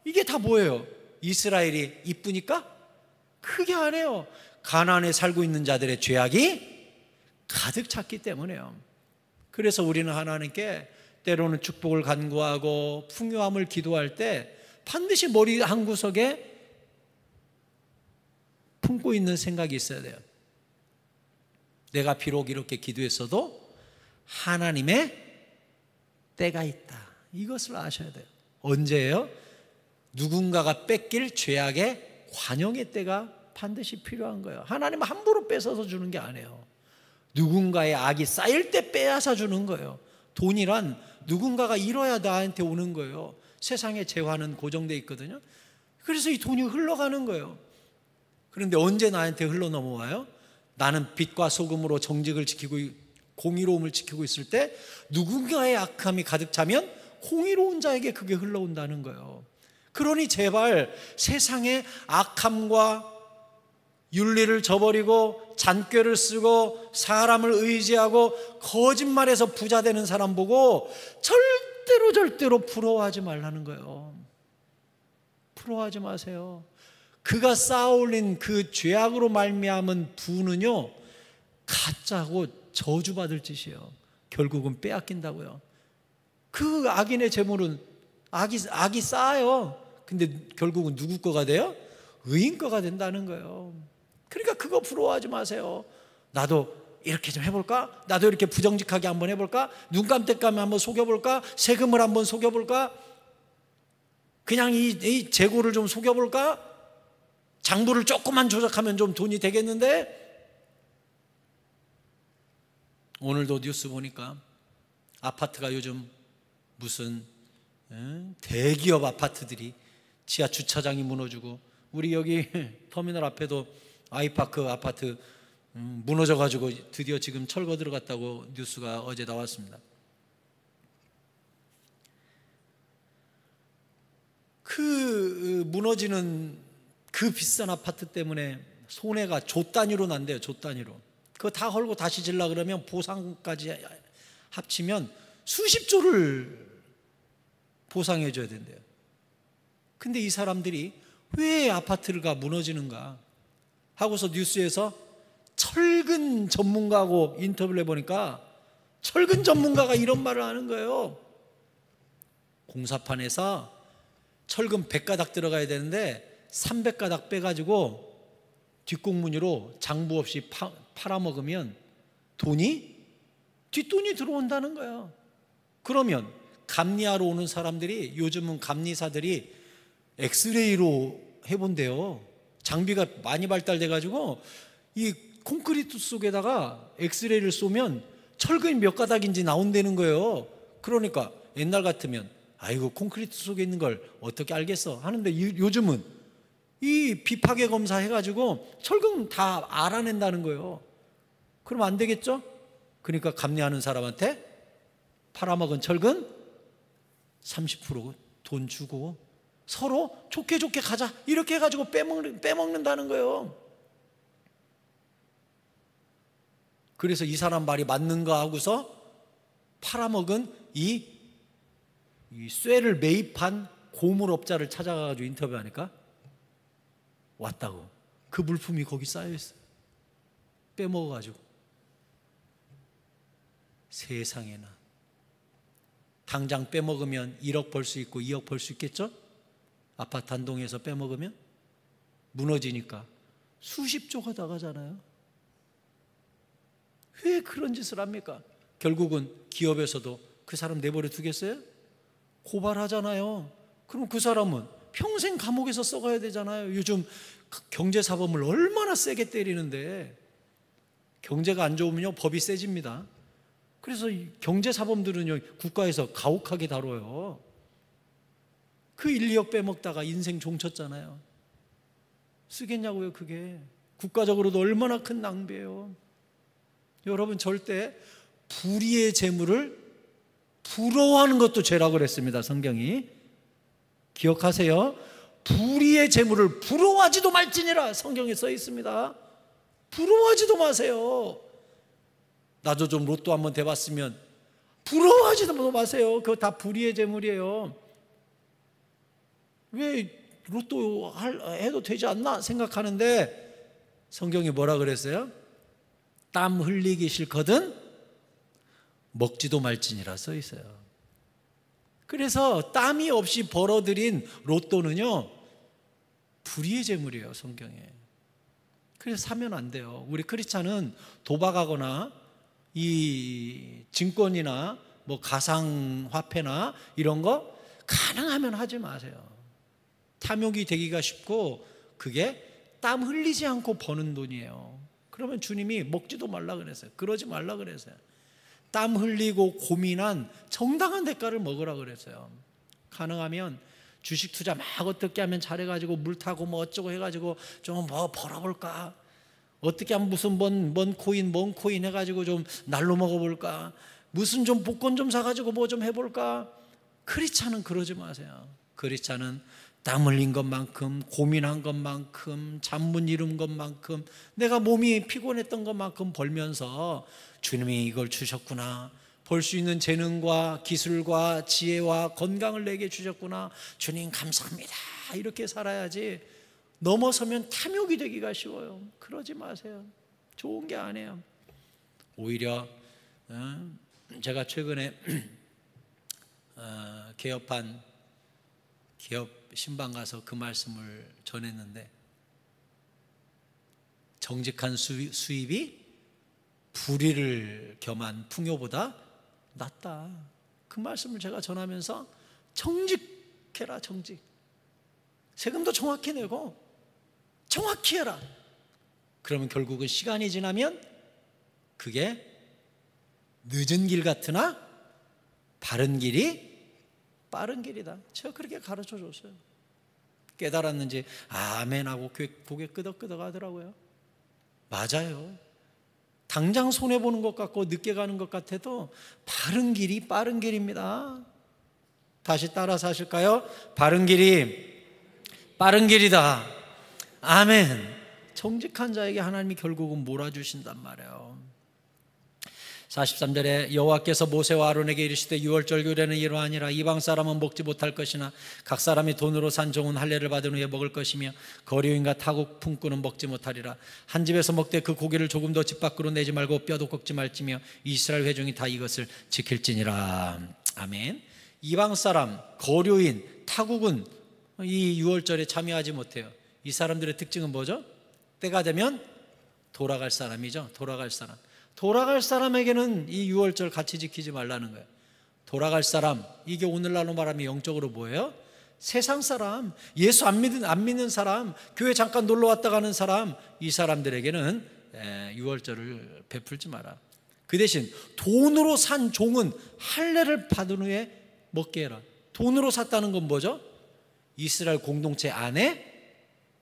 이게 다 뭐예요? 이스라엘이 이쁘니까? 그게 아니에요. 가나안에 살고 있는 자들의 죄악이 가득 찼기 때문에요. 그래서 우리는 하나님께 때로는 축복을 간구하고 풍요함을 기도할 때 반드시 머리 한구석에 품고 있는 생각이 있어야 돼요. 내가 비록 이렇게 기도했어도 하나님의 때가 있다. 이것을 아셔야 돼요. 언제예요? 누군가가 뺏길 죄악의 관용의 때가 반드시 필요한 거예요. 하나님은 함부로 뺏어서 주는 게 아니에요. 누군가의 악이 쌓일 때 빼앗아 주는 거예요. 돈이란 누군가가 잃어야 나한테 오는 거예요. 세상의 재화는 고정되어 있거든요. 그래서 이 돈이 흘러가는 거예요. 그런데 언제 나한테 흘러 넘어와요? 나는 빛과 소금으로 정직을 지키고 공의로움을 지키고 있을 때 누군가의 악함이 가득 차면 공의로운 자에게 그게 흘러온다는 거예요. 그러니 제발 세상의 악함과 윤리를 저버리고 잔꾀를 쓰고 사람을 의지하고 거짓말해서 부자 되는 사람 보고 절대로 부러워하지 말라는 거예요. 부러워하지 마세요. 그가 쌓아올린 그 죄악으로 말미암은 부는요, 가짜고 저주받을 짓이에요. 결국은 빼앗긴다고요. 그 악인의 재물은 악이 쌓아요. 근데 결국은 누구 거가 돼요? 의인 거가 된다는 거예요. 그러니까 그거 부러워하지 마세요. 나도 이렇게 좀 해볼까? 나도 이렇게 부정직하게 한번 해볼까? 눈 깜짝깜이 한번 속여볼까? 세금을 한번 속여볼까? 그냥 이 재고를 좀 속여볼까? 장부를 조금만 조작하면 좀 돈이 되겠는데? 오늘도 뉴스 보니까 아파트가 요즘 무슨 대기업 아파트들이 지하 주차장이 무너지고, 우리 여기 터미널 앞에도 아이파크 아파트 무너져가지고 드디어 지금 철거 들어갔다고 뉴스가 어제 나왔습니다. 그 무너지는 그 비싼 아파트 때문에 손해가 조 단위로 난대요. 조 단위로. 그거 다 헐고 다시 질라 그러면 보상까지 합치면 수십조를 보상해 줘야 된대요. 근데 이 사람들이 왜 아파트가 무너지는가 하고서 뉴스에서 철근 전문가하고 인터뷰를 해보니까 철근 전문가가 이런 말을 하는 거예요. 공사판에서 철근 100가닥 들어가야 되는데 300가닥 빼가지고 뒷공무니로 장부 없이 팔아먹으면 뒷돈이 들어온다는 거예요. 그러면 감리하러 오는 사람들이, 요즘은 감리사들이 엑스레이로 해본대요. 장비가 많이 발달돼가지고 이 콘크리트 속에다가 엑스레이를 쏘면 철근이 몇 가닥인지 나온다는 거예요. 그러니까 옛날 같으면 아이고 콘크리트 속에 있는 걸 어떻게 알겠어 하는데, 요즘은 이 비파괴 검사 해가지고 철근 다 알아낸다는 거예요. 그럼 안 되겠죠? 그러니까 감리하는 사람한테 팔아먹은 철근 30% 돈 주고 서로 좋게 가자 이렇게 해가지고 빼먹는다는 거예요. 그래서 이 사람 말이 맞는가 하고서 팔아먹은 이 쇠를 매입한 고물업자를 찾아가가지고 인터뷰하니까 왔다고. 그 물품이 거기 쌓여있어요. 빼먹어가지고. 세상에나. 당장 빼먹으면 1억 벌 수 있고 2억 벌 수 있겠죠? 아파트 한 동에서 빼먹으면 무너지니까 수십조가 나가잖아요. 왜 그런 짓을 합니까? 결국은 기업에서도 그 사람 내버려 두겠어요? 고발하잖아요. 그럼 그 사람은 평생 감옥에서 썩어야 되잖아요. 요즘 경제사범을 얼마나 세게 때리는데, 경제가 안 좋으면요 법이 세집니다. 그래서 경제사범들은요 국가에서 가혹하게 다뤄요. 그 1, 2억 빼먹다가 인생 종쳤잖아요. 쓰겠냐고요. 그게 국가적으로도 얼마나 큰 낭비예요. 여러분, 절대 불의의 재물을 부러워하는 것도 죄라고 그랬습니다. 성경이. 기억하세요. 불의의 재물을 부러워하지도 말지니라 성경에 써 있습니다. 부러워하지도 마세요. 나도 좀 로또 한번 대봤으면 부러워하지도 마세요. 그거 다 불의의 재물이에요. 왜 로또 해도 되지 않나 생각하는데 성경이 뭐라 그랬어요? 땀 흘리기 싫거든 먹지도 말지니라 써 있어요. 그래서 땀이 없이 벌어들인 로또는요, 불의의 재물이에요, 성경에. 그래서 사면 안 돼요. 우리 크리스찬은 도박하거나 이 증권이나 뭐 가상화폐나 이런 거 가능하면 하지 마세요. 탐욕이 되기가 쉽고 그게 땀 흘리지 않고 버는 돈이에요. 그러면 주님이 먹지도 말라 그랬어요. 그러지 말라 그랬어요. 땀 흘리고 고민한 정당한 대가를 먹으라 그랬어요. 가능하면 주식 투자 막 어떻게 하면 잘해가지고 물 타고 뭐 어쩌고 해가지고 좀 뭐 벌어볼까, 어떻게 하면 무슨 뭔 코인 해가지고 좀 날로 먹어볼까, 무슨 좀 복권 좀 사가지고 뭐 좀 해볼까. 크리스찬은 그러지 마세요. 크리스찬은 땀 흘린 것만큼, 고민한 것만큼, 잠 못 이룬 것만큼, 내가 몸이 피곤했던 것만큼 벌면서 주님이 이걸 주셨구나, 벌 수 있는 재능과 기술과 지혜와 건강을 내게 주셨구나, 주님 감사합니다, 이렇게 살아야지. 넘어서면 탐욕이 되기가 쉬워요. 그러지 마세요. 좋은 게 아니에요. 오히려 제가 최근에 개업한 기업 신방 가서 그 말씀을 전했는데, 정직한 수입이 불의를 겸한 풍요보다 낫다. 그 말씀을 제가 전하면서 정직해라, 정직. 세금도 정확히 내고 정확히 해라. 그러면 결국은 시간이 지나면 그게 늦은 길 같으나 바른 길이 빠른 길이다. 제가 그렇게 가르쳐 줬어요. 깨달았는지 아멘하고 고개 끄덕끄덕 하더라고요. 맞아요. 당장 손해보는 것 같고 늦게 가는 것 같아도 바른 길이 빠른 길입니다. 다시 따라서 하실까요? 바른 길이 빠른 길이다. 아멘. 정직한 자에게 하나님이 결국은 몰아주신단 말이에요. 43절에 여호와께서 모세와 아론에게 이르시되 유월절 규례는 이러하니라. 이방 사람은 먹지 못할 것이나 각 사람이 돈으로 산 종은 할례를 받은 후에 먹을 것이며 거류인과 타국 품꾼은 먹지 못하리라. 한 집에서 먹되 그 고기를 조금 더 집 밖으로 내지 말고 뼈도 꺾지 말지며 이스라엘 회중이 다 이것을 지킬지니라. 아멘. 이방 사람, 거류인, 타국은 이 유월절에 참여하지 못해요. 이 사람들의 특징은 뭐죠? 때가 되면 돌아갈 사람이죠. 돌아갈 사람. 돌아갈 사람에게는 이 유월절 같이 지키지 말라는 거예요. 돌아갈 사람, 이게 오늘날로 말하면 영적으로 뭐예요? 세상 사람, 예수 안 믿는 사람, 교회 잠깐 놀러 왔다 가는 사람, 이 사람들에게는 유월절을 베풀지 마라. 그 대신 돈으로 산 종은 할례를 받은 후에 먹게 해라. 돈으로 샀다는 건 뭐죠? 이스라엘 공동체 안에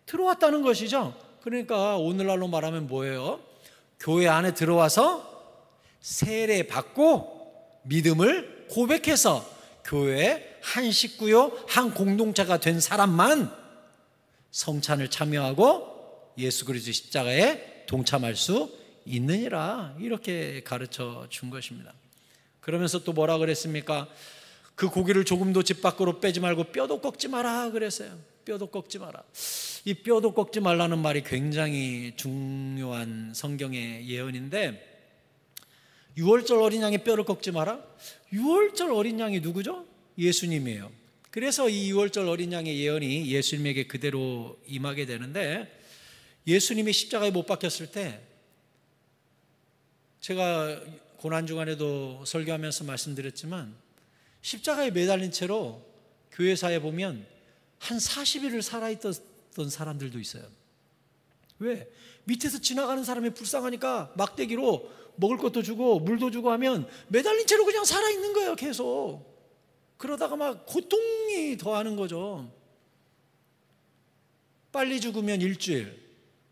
들어왔다는 것이죠. 그러니까 오늘날로 말하면 뭐예요? 교회 안에 들어와서 세례 받고 믿음을 고백해서 교회의 한 식구요, 한 공동체가 된 사람만 성찬을 참여하고 예수 그리스도의 십자가에 동참할 수 있느니라. 이렇게 가르쳐 준 것입니다. 그러면서 또 뭐라 그랬습니까? 그 고기를 조금도 집 밖으로 빼지 말고 뼈도 꺾지 마라 그랬어요. 뼈도 꺾지 마라. 이 뼈도 꺾지 말라는 말이 굉장히 중요한 성경의 예언인데, 유월절 어린 양의 뼈를 꺾지 마라? 유월절 어린 양이 누구죠? 예수님이에요. 그래서 이 유월절 어린 양의 예언이 예수님에게 그대로 임하게 되는데, 예수님이 십자가에 못 박혔을 때, 제가 고난주간에도 설교하면서 말씀드렸지만 십자가에 매달린 채로 교회사에 보면 한 40일을 살아있던 사람들도 있어요. 왜? 밑에서 지나가는 사람이 불쌍하니까 막대기로 먹을 것도 주고 물도 주고 하면 매달린 채로 그냥 살아있는 거예요, 계속. 그러다가 막 고통이 더하는 거죠. 빨리 죽으면 일주일,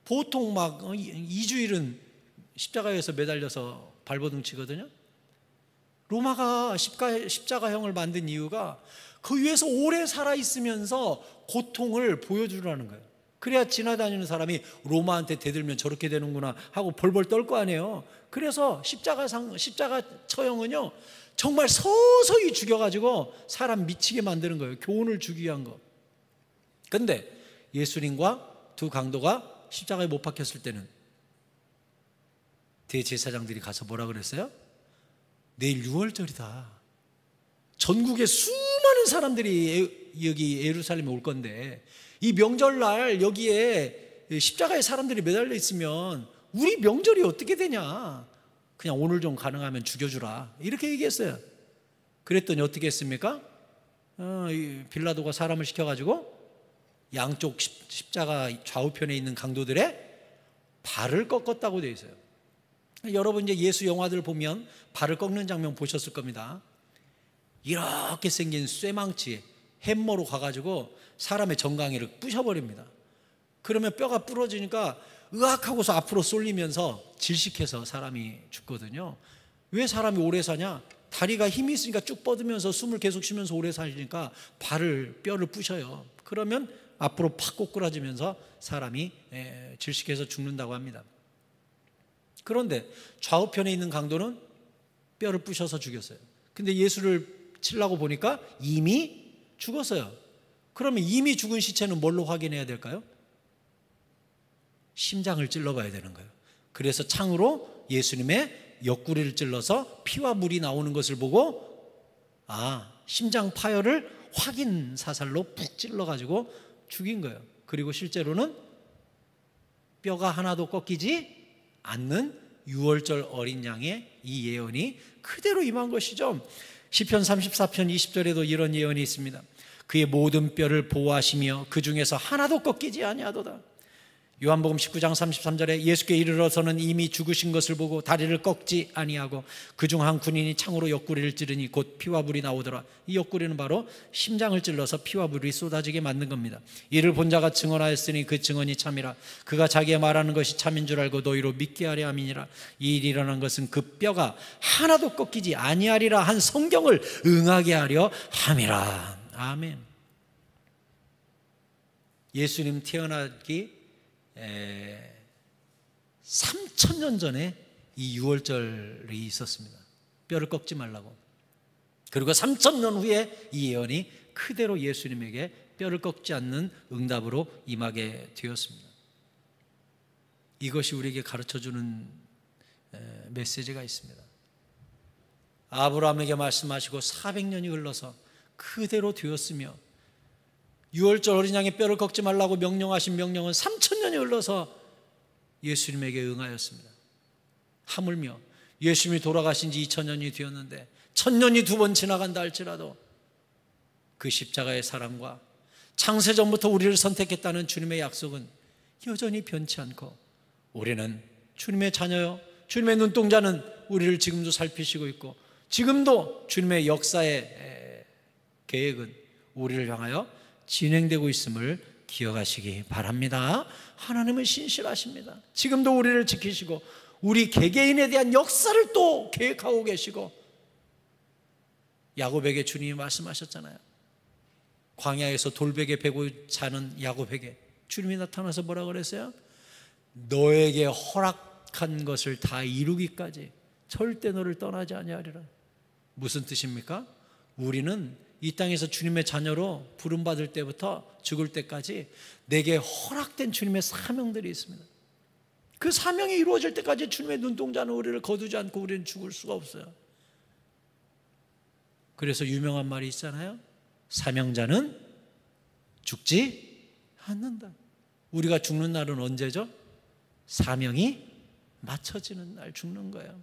보통 막 2주일은 십자가에서 매달려서 발버둥 치거든요. 로마가 십자가형을 만든 이유가 그 위에서 오래 살아있으면서 고통을 보여주라는 거예요. 그래야 지나다니는 사람이 로마한테 대들면 저렇게 되는구나 하고 벌벌 떨 거 아니에요. 그래서 십자가 처형은요, 정말 서서히 죽여가지고 사람 미치게 만드는 거예요. 교훈을 주기 위한 거. 근데 예수님과 두 강도가 십자가에 못 박혔을 때는 대제사장들이 가서 뭐라 그랬어요? 내일 6월절이다. 전국의 수많은 사람들이 여기 예루살렘에 올 건데 이 명절날 여기에 십자가에 사람들이 매달려 있으면 우리 명절이 어떻게 되냐. 그냥 오늘 좀 가능하면 죽여주라. 이렇게 얘기했어요. 그랬더니 어떻게 했습니까? 빌라도가 사람을 시켜가지고 양쪽 십자가 좌우편에 있는 강도들의 발을 꺾었다고 되어 있어요. 여러분 이제 예수 영화들 보면 발을 꺾는 장면 보셨을 겁니다. 이렇게 생긴 쇠망치에 햄머로 가가지고 사람의 정강이를 부셔버립니다. 그러면 뼈가 부러지니까 으악하고서 앞으로 쏠리면서 질식해서 사람이 죽거든요. 왜 사람이 오래 사냐? 다리가 힘이 있으니까 쭉 뻗으면서 숨을 계속 쉬면서 오래 살리니까 뼈를 부셔요. 그러면 앞으로 팍 꼬꾸라지면서 사람이 질식해서 죽는다고 합니다. 그런데 좌우편에 있는 강도는 뼈를 부셔서 죽였어요. 근데 예수를 치려고 보니까 이미 죽었어요. 그러면 이미 죽은 시체는 뭘로 확인해야 될까요? 심장을 찔러봐야 되는 거예요. 그래서 창으로 예수님의 옆구리를 찔러서 피와 물이 나오는 것을 보고 심장 파열을 확인 사살로 푹 찔러가지고 죽인 거예요. 그리고 실제로는 뼈가 하나도 꺾이지 않는 6월절 어린 양의 이 예언이 그대로 임한 것이죠. 시편 34편 20절에도 이런 예언이 있습니다. 그의 모든 뼈를 보호하시며 그 중에서 하나도 꺾이지 아니하도다. 요한복음 19장 33절에 예수께 이르러서는 이미 죽으신 것을 보고 다리를 꺾지 아니하고 그중 한 군인이 창으로 옆구리를 찌르니 곧 피와 불이 나오더라. 이 옆구리는 바로 심장을 찔러서 피와 불이 쏟아지게 만든 겁니다. 이를 본 자가 증언하였으니 그 증언이 참이라. 그가 자기가 말하는 것이 참인 줄 알고 너희로 믿게 하려 함이니라. 이 일이 일어난 것은 그 뼈가 하나도 꺾이지 아니하리라 한 성경을 응하게 하려 함이라. 아멘. 예수님 태어나기 3,000년 전에 이 6월절이 있었습니다. 뼈를 꺾지 말라고. 그리고 3,000년 후에 이 예언이 그대로 예수님에게 뼈를 꺾지 않는 응답으로 임하게 되었습니다. 이것이 우리에게 가르쳐주는 메시지가 있습니다. 아브라함에게 말씀하시고 400년이 흘러서 그대로 되었으며 6월절 어린 양의 뼈를 꺾지 말라고 명령하신 명령은 3,000년이 흘러서 예수님에게 응하였습니다. 하물며 예수님이 돌아가신 지 2,000년이 되었는데 1,000년이 두 번 지나간다 할지라도 그 십자가의 사랑과 창세전부터 우리를 선택했다는 주님의 약속은 여전히 변치 않고 우리는 주님의 자녀요, 주님의 눈동자는 우리를 지금도 살피시고 있고 지금도 주님의 역사의 계획은 우리를 향하여 진행되고 있음을 기억하시기 바랍니다. 하나님은 신실하십니다. 지금도 우리를 지키시고 우리 개개인에 대한 역사를 또 계획하고 계시고 야곱에게 주님이 말씀하셨잖아요. 광야에서 돌베개 베고 자는 야곱에게 주님이 나타나서 뭐라 그랬어요? 너에게 허락한 것을 다 이루기까지 절대 너를 떠나지 아니하리라. 무슨 뜻입니까? 우리는 이 땅에서 주님의 자녀로 부름받을 때부터 죽을 때까지 내게 허락된 주님의 사명들이 있습니다. 그 사명이 이루어질 때까지 주님의 눈동자는 우리를 거두지 않고 우리는 죽을 수가 없어요. 그래서 유명한 말이 있잖아요. 사명자는 죽지 않는다. 우리가 죽는 날은 언제죠? 사명이 맞춰지는 날 죽는 거예요.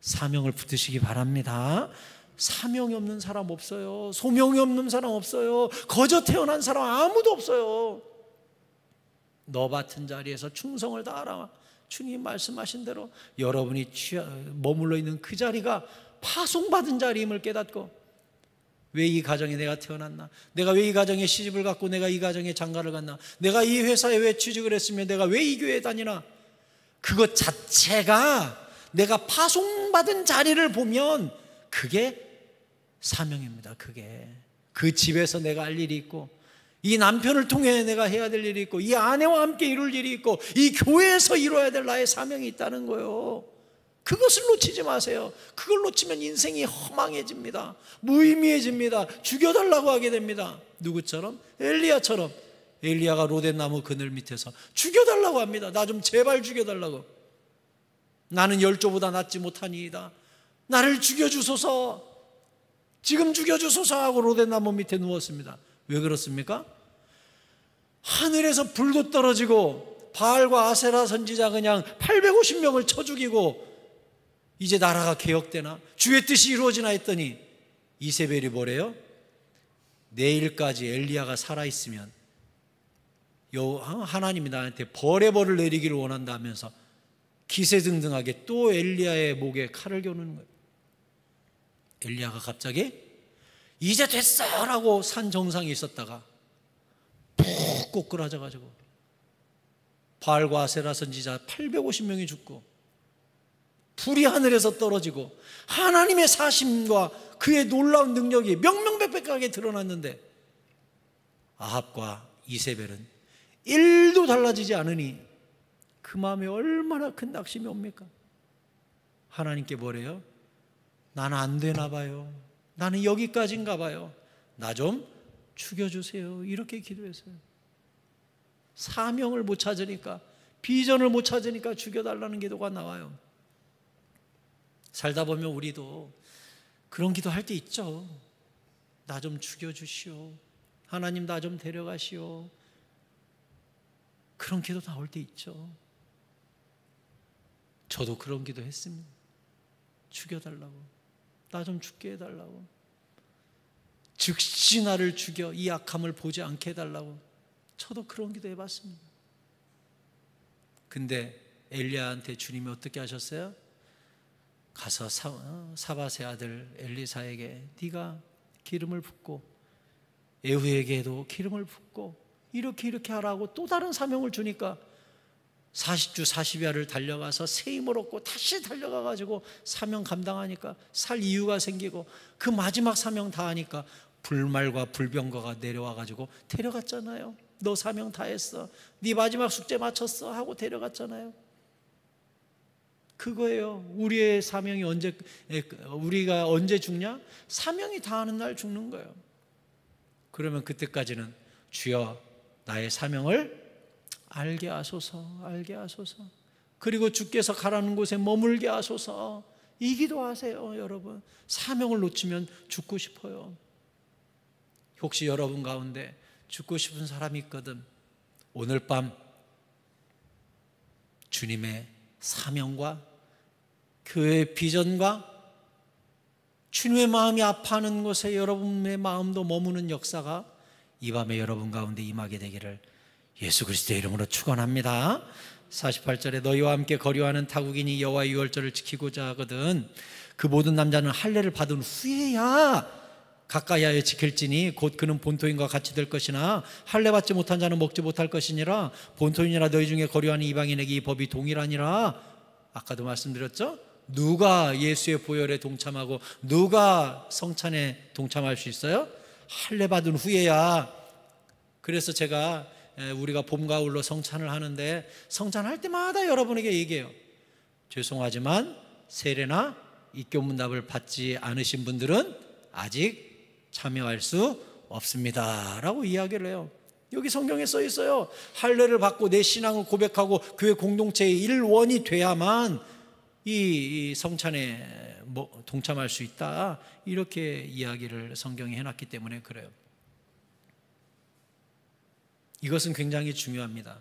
사명을 붙드시기 바랍니다. 사명이 없는 사람 없어요. 소명이 없는 사람 없어요. 거저 태어난 사람 아무도 없어요. 너 같은 자리에서 충성을 다하라. 주님 말씀하신 대로 여러분이 머물러 있는 그 자리가 파송받은 자리임을 깨닫고 왜 이 가정에 내가 태어났나? 내가 왜 이 가정에 시집을 갔고 내가 이 가정에 장가를 갔나? 내가 이 회사에 왜 취직을 했으며 내가 왜 이 교회에 다니나? 그것 자체가 내가 파송받은 자리를 보면 그게 사명입니다. 그게 그 집에서 내가 할 일이 있고 이 남편을 통해 내가 해야 될 일이 있고 이 아내와 함께 이룰 일이 있고 이 교회에서 이루어야 될 나의 사명이 있다는 거예요. 그것을 놓치지 마세요. 그걸 놓치면 인생이 허망해집니다. 무의미해집니다. 죽여달라고 하게 됩니다. 누구처럼? 엘리야처럼. 엘리야가 로댓나무 그늘 밑에서 죽여달라고 합니다. 나 좀 제발 죽여달라고. 나는 열조보다 낫지 못하니이다. 나를 죽여주소서, 지금 죽여주소서 하고 로뎀나무 밑에 누웠습니다. 왜 그렇습니까? 하늘에서 불도 떨어지고 바알과 아세라 선지자 그냥 850명을 쳐 죽이고 이제 나라가 개혁되나, 주의 뜻이 이루어지나 했더니 이세벨이 뭐래요? 내일까지 엘리야가 살아있으면 하나님이 나한테 벌의 벌을 내리기를 원한다 하면서 기세등등하게 또 엘리야의 목에 칼을 겨누는 거예요. 엘리야가 갑자기 이제 됐어 라고 산 정상에 있었다가 푹 꼬꾸라져가지고 바알과 아세라 선지자 850명이 죽고 불이 하늘에서 떨어지고 하나님의 사심과 그의 놀라운 능력이 명명백백하게 드러났는데 아합과 이세벨은 1도 달라지지 않으니 그 마음에 얼마나 큰 낙심이 옵니까? 하나님께 뭐래요? 나는 안 되나 봐요. 나는 여기까지인가 봐요. 나 좀 죽여주세요. 이렇게 기도했어요. 사명을 못 찾으니까, 비전을 못 찾으니까 죽여달라는 기도가 나와요. 살다 보면 우리도 그런 기도할 때 있죠. 나 좀 죽여주시오. 하나님 나 좀 데려가시오. 그런 기도 나올 때 있죠. 저도 그런 기도 했습니다. 죽여달라고, 나 좀 죽게 해달라고, 즉시 나를 죽여 이 악함을 보지 않게 해달라고 저도 그런 기도 해봤습니다. 근데 엘리야한테 주님이 어떻게 하셨어요? 가서 사밧의 아들 엘리사에게 네가 기름을 붓고 에후에게도 기름을 붓고 이렇게 하라고 또 다른 사명을 주니까 40주 40야를 달려가서 새 힘을 얻고 다시 달려가가지고 사명 감당하니까 살 이유가 생기고 그 마지막 사명 다 하니까 불말과 불병거가 내려와가지고 데려갔잖아요. 너 사명 다 했어, 네 마지막 숙제 마쳤어 하고 데려갔잖아요. 그거예요. 우리의 사명이 우리가 언제 죽냐? 사명이 다 하는 날 죽는 거예요. 그러면 그때까지는 주여 나의 사명을 알게 하소서, 알게 하소서, 그리고 주께서 가라는 곳에 머물게 하소서, 이 기도하세요. 여러분, 사명을 놓치면 죽고 싶어요. 혹시 여러분 가운데 죽고 싶은 사람이 있거든. 오늘 밤 주님의 사명과 교회의 비전과 주님의 마음이 아파하는 곳에 여러분의 마음도 머무는 역사가 이 밤에 여러분 가운데 임하게 되기를 예수 그리스도의 이름으로 축원합니다. 48절에 너희와 함께 거류하는 타국인이 여호와의 유월절을 지키고자 하거든 그 모든 남자는 할례를 받은 후에야 가까이하여 지킬지니 곧 그는 본토인과 같이 될 것이나 할례 받지 못한 자는 먹지 못할 것이니라. 본토인이라 너희 중에 거류하는 이방인에게 이 법이 동일하니라. 아까도 말씀드렸죠? 누가 예수의 보혈에 동참하고 누가 성찬에 동참할 수 있어요? 할례 받은 후에야. 그래서 제가 우리가 봄, 가을로 성찬을 하는데 성찬할 때마다 여러분에게 얘기해요. 죄송하지만 세례나 입교문답을 받지 않으신 분들은 아직 참여할 수 없습니다 라고 이야기를 해요. 여기 성경에 써 있어요. 할례를 받고 내 신앙을 고백하고 교회 공동체의 일원이 돼야만 이 성찬에 동참할 수 있다, 이렇게 이야기를 성경에 해놨기 때문에 그래요. 이것은 굉장히 중요합니다.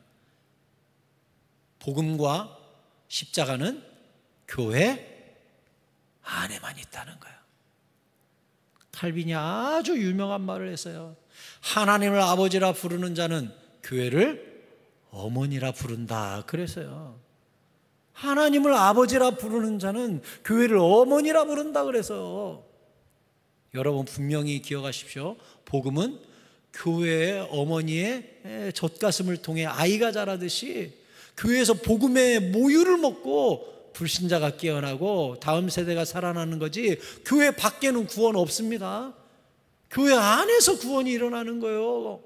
복음과 십자가는 교회 안에만 있다는 거예요. 칼빈이 아주 유명한 말을 했어요. 하나님을 아버지라 부르는 자는 교회를 어머니라 부른다 그랬어요. 하나님을 아버지라 부르는 자는 교회를 어머니라 부른다 그래서 여러분 분명히 기억하십시오. 복음은 교회의 어머니의 젖가슴을 통해 아이가 자라듯이 교회에서 복음의 모유를 먹고 불신자가 깨어나고 다음 세대가 살아나는 거지, 교회 밖에는 구원 없습니다. 교회 안에서 구원이 일어나는 거예요.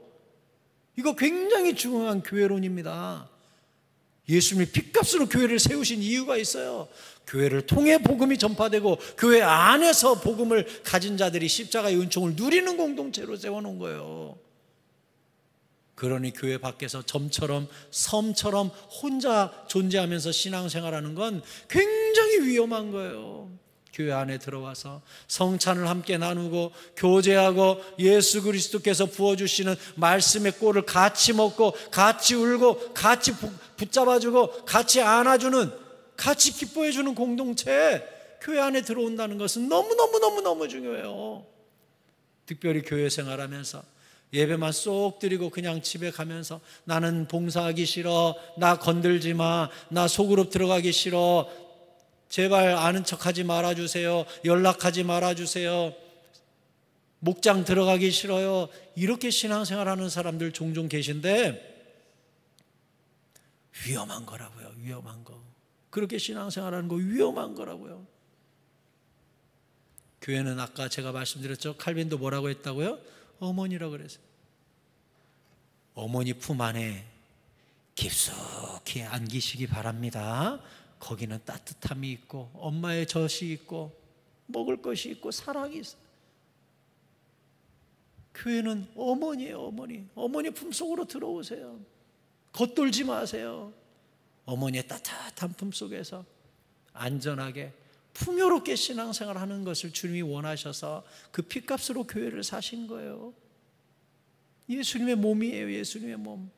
이거 굉장히 중요한 교회론입니다. 예수님이 핏값으로 교회를 세우신 이유가 있어요. 교회를 통해 복음이 전파되고 교회 안에서 복음을 가진 자들이 십자가의 은총을 누리는 공동체로 세워놓은 거예요. 그러니 교회 밖에서 점처럼 섬처럼 혼자 존재하면서 신앙생활하는 건 굉장히 위험한 거예요. 교회 안에 들어와서 성찬을 함께 나누고 교제하고 예수 그리스도께서 부어주시는 말씀의 꼴을 같이 먹고 같이 울고 같이 붙잡아주고 같이 안아주는, 같이 기뻐해주는 공동체, 교회 안에 들어온다는 것은 너무너무 중요해요. 특별히 교회 생활하면서 예배만 쏙 드리고 그냥 집에 가면서 나는 봉사하기 싫어, 나 건들지 마, 나 소그룹 들어가기 싫어, 제발 아는 척하지 말아주세요, 연락하지 말아주세요, 목장 들어가기 싫어요, 이렇게 신앙생활하는 사람들 종종 계신데 위험한 거라고요. 위험한 거. 그렇게 신앙생활하는 거 위험한 거라고요. 교회는 아까 제가 말씀드렸죠. 칼빈도 뭐라고 했다고요? 어머니라고 그랬어요. 어머니 품 안에 깊숙이 안기시기 바랍니다. 거기는 따뜻함이 있고 엄마의 젖이 있고 먹을 것이 있고 사랑이 있어요. 교회는 어머니예요. 어머니. 어머니 품속으로 들어오세요. 겉돌지 마세요. 어머니의 따뜻한 품속에서 안전하게 풍요롭게 신앙생활하는 것을 주님이 원하셔서 그 핏값으로 교회를 사신 거예요. 예수님의 몸이에요. 예수님의 몸.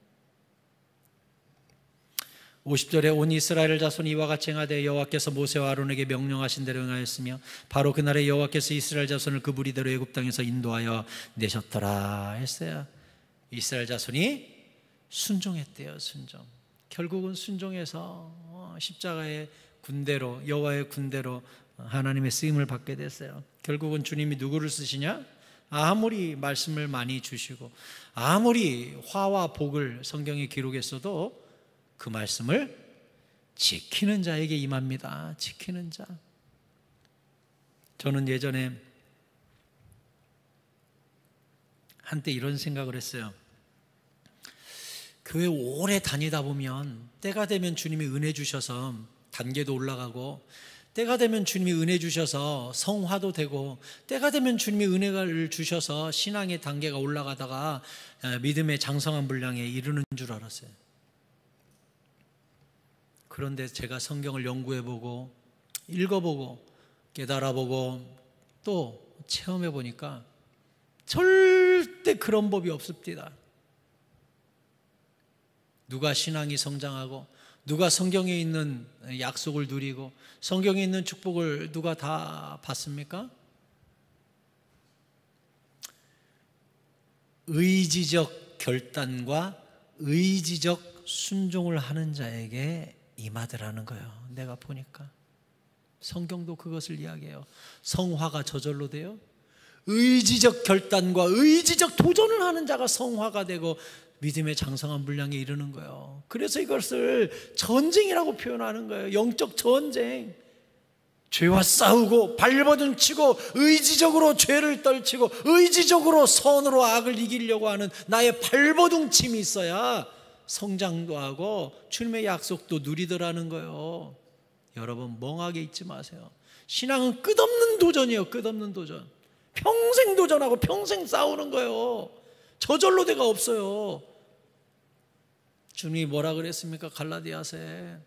50절에 온 이스라엘 자손이 이와 같이 행하되 여호와께서 모세와 아론에게 명령하신 대로 행하였으며 바로 그날에 여호와께서 이스라엘 자손을 그 무리대로 애굽 땅에서 인도하여 내셨더라 했어요. 이스라엘 자손이 순종했대요. 순종. 결국은 순종해서 십자가의 군대로, 여호와의 군대로 하나님의 쓰임을 받게 됐어요. 결국은 주님이 누구를 쓰시냐? 아무리 말씀을 많이 주시고 아무리 화와 복을 성경에 기록했어도 그 말씀을 지키는 자에게 임합니다. 지키는 자. 저는 예전에 한때 이런 생각을 했어요. 교회 오래 다니다 보면 때가 되면 주님이 은혜 주셔서 단계도 올라가고, 때가 되면 주님이 은혜 주셔서 성화도 되고, 때가 되면 주님이 은혜를 주셔서 신앙의 단계가 올라가다가 믿음의 장성한 분량에 이르는 줄 알았어요. 그런데 제가 성경을 연구해보고 읽어보고 깨달아보고 또 체험해보니까 절대 그런 법이 없습니다. 누가 신앙이 성장하고 누가 성경에 있는 약속을 누리고 성경에 있는 축복을 누가 다 받습니까? 의지적 결단과 의지적 순종을 하는 자에게 임하더라는 거예요. 내가 보니까 성경도 그것을 이야기해요. 성화가 저절로 돼요. 의지적 결단과 의지적 도전을 하는 자가 성화가 되고 믿음의 장성한 분량에 이르는 거예요. 그래서 이것을 전쟁이라고 표현하는 거예요. 영적 전쟁. 죄와 싸우고 발버둥 치고 의지적으로 죄를 떨치고 의지적으로 선으로 악을 이기려고 하는 나의 발버둥 침이 있어야 성장도 하고 주님의 약속도 누리더라는 거예요. 여러분 멍하게 있지 마세요. 신앙은 끝없는 도전이에요. 끝없는 도전. 평생 도전하고 평생 싸우는 거예요. 저절로 돼가 없어요. 주님이 뭐라 그랬습니까? 갈라디아서에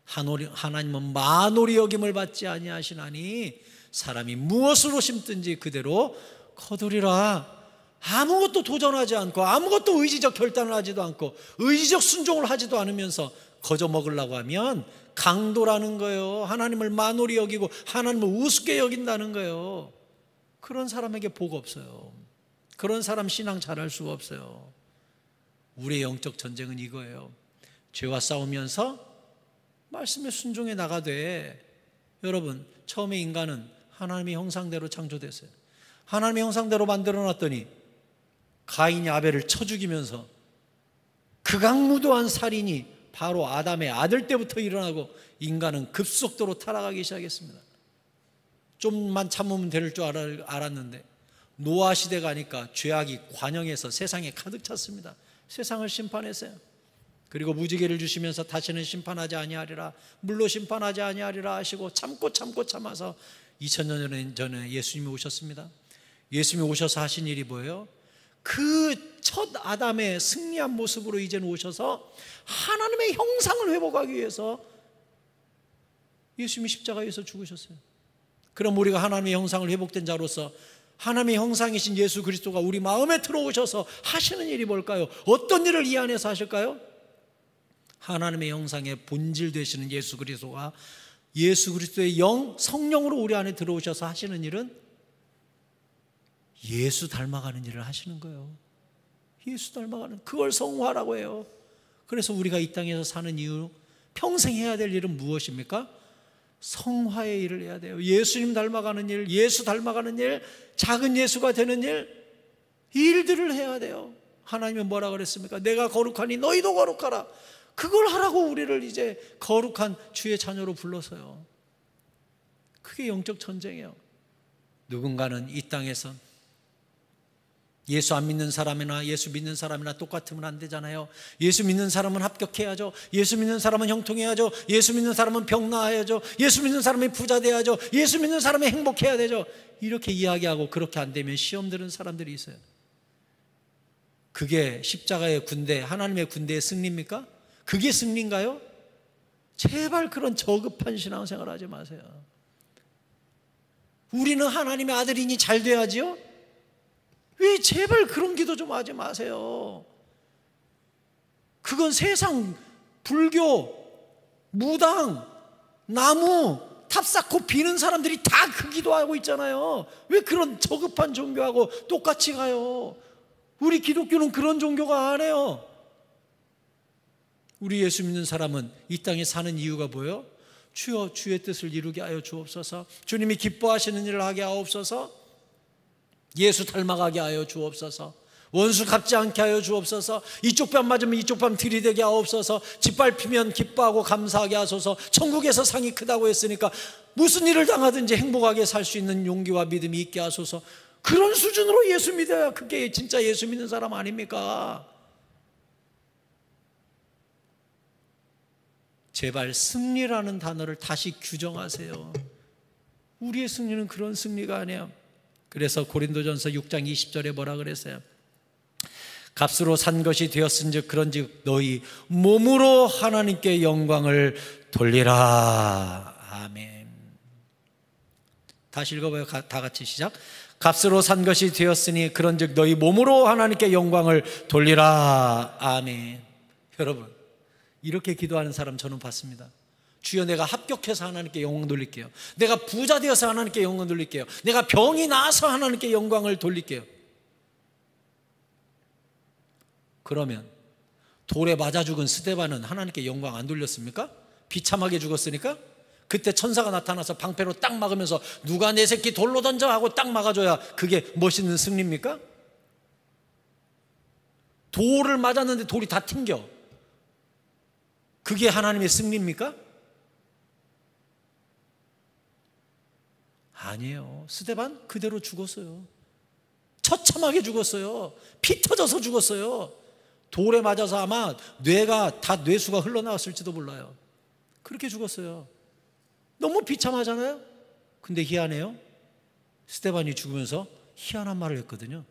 하나님은 만홀히 여김을 받지 아니하시나니 사람이 무엇으로 심든지 그대로 거두리라. 아무것도 도전하지 않고 아무것도 의지적 결단을 하지도 않고 의지적 순종을 하지도 않으면서 거저 먹으려고 하면 강도라는 거예요. 하나님을 만홀히 여기고 하나님을 우습게 여긴다는 거예요. 그런 사람에게 복 없어요. 그런 사람 신앙 잘할 수가 없어요. 우리의 영적 전쟁은 이거예요. 죄와 싸우면서 말씀에 순종해 나가되, 여러분 처음에 인간은 하나님의 형상대로 창조됐어요. 하나님의 형상대로 만들어놨더니 가인이 아벨을 쳐 죽이면서 극악무도한 살인이 바로 아담의 아들 때부터 일어나고 인간은 급속도로 타락하기 시작했습니다. 좀만 참으면 될 줄 알았는데 노아 시대 가니까 죄악이 관영해서 세상에 가득 찼습니다. 세상을 심판했어요. 그리고 무지개를 주시면서 다시는 심판하지 아니하리라, 물로 심판하지 아니하리라 하시고 참아서 2000년 전에 예수님이 오셨습니다. 예수님이 오셔서 하신 일이 뭐예요? 그 첫 아담의 승리한 모습으로 이제는 오셔서 하나님의 형상을 회복하기 위해서 예수님이 십자가에서 죽으셨어요. 그럼 우리가 하나님의 형상을 회복된 자로서 하나님의 형상이신 예수 그리스도가 우리 마음에 들어오셔서 하시는 일이 뭘까요? 어떤 일을 이 안에서 하실까요? 하나님의 형상의 본질 되시는 예수 그리스도가 예수 그리스도의 영, 성령으로 우리 안에 들어오셔서 하시는 일은 예수 닮아가는 일을 하시는 거예요. 예수 닮아가는, 그걸 성화라고 해요. 그래서 우리가 이 땅에서 사는 이유, 평생 해야 될 일은 무엇입니까? 성화의 일을 해야 돼요. 예수님 닮아가는 일, 예수 닮아가는 일, 작은 예수가 되는 일, 이 일들을 해야 돼요. 하나님은 뭐라 그랬습니까? 내가 거룩하니 너희도 거룩하라. 그걸 하라고 우리를 이제 거룩한 주의 자녀로 불러서요. 그게 영적 전쟁이에요. 누군가는 이 땅에서 예수 안 믿는 사람이나 예수 믿는 사람이나 똑같으면 안 되잖아요. 예수 믿는 사람은 합격해야죠. 예수 믿는 사람은 형통해야죠. 예수 믿는 사람은 병 나아야죠. 예수 믿는 사람이 부자 돼야죠. 예수 믿는 사람이 행복해야 되죠. 이렇게 이야기하고 그렇게 안 되면 시험 드는 사람들이 있어요. 그게 십자가의 군대, 하나님의 군대의 승리입니까? 그게 승리인가요? 제발 그런 저급한 신앙생활 하지 마세요. 우리는 하나님의 아들이니 잘 돼야지요? 왜 제발 그런 기도 좀 하지 마세요. 그건 세상, 불교, 무당, 나무 탑 쌓고 비는 사람들이 다 그 기도하고 있잖아요. 왜 그런 저급한 종교하고 똑같이 가요? 우리 기독교는 그런 종교가 아니에요. 우리 예수 믿는 사람은 이 땅에 사는 이유가 뭐예요? 주여 주의 뜻을 이루게 하여 주옵소서. 주님이 기뻐하시는 일을 하게 하옵소서. 예수 닮아가게 하여 주옵소서. 원수 갚지 않게 하여 주옵소서. 이쪽 뺨 맞으면 이쪽 뺨 들이대게 하옵소서. 짓밟히면 기뻐하고 감사하게 하소서. 천국에서 상이 크다고 했으니까 무슨 일을 당하든지 행복하게 살 수 있는 용기와 믿음이 있게 하소서. 그런 수준으로 예수 믿어야 그게 진짜 예수 믿는 사람 아닙니까? 제발 승리라는 단어를 다시 규정하세요. 우리의 승리는 그런 승리가 아니에요. 그래서 고린도전서 6장 20절에 뭐라 그랬어요? 값으로 산 것이 되었은즉 그런즉 너희 몸으로 하나님께 영광을 돌리라. 아멘. 다시 읽어봐요. 다 같이 시작. 값으로 산 것이 되었으니 그런즉 너희 몸으로 하나님께 영광을 돌리라. 아멘. 여러분, 이렇게 기도하는 사람 저는 봤습니다. 주여 내가 합격해서 하나님께 영광 돌릴게요. 내가 부자 되어서 하나님께 영광 돌릴게요. 내가 병이 나서 하나님께 영광을 돌릴게요. 그러면 돌에 맞아 죽은 스데반은 하나님께 영광 안 돌렸습니까? 비참하게 죽었으니까? 그때 천사가 나타나서 방패로 딱 막으면서 누가 내 새끼 돌로 던져 하고 딱 막아줘야 그게 멋있는 승리입니까? 돌을 맞았는데 돌이 다 튕겨. 그게 하나님의 승리입니까? 아니에요. 스데반 그대로 죽었어요. 처참하게 죽었어요. 피 터져서 죽었어요. 돌에 맞아서 아마 뇌수가 흘러나왔을지도 몰라요. 그렇게 죽었어요. 너무 비참하잖아요. 근데 희한해요. 스데반이 죽으면서 희한한 말을 했거든요.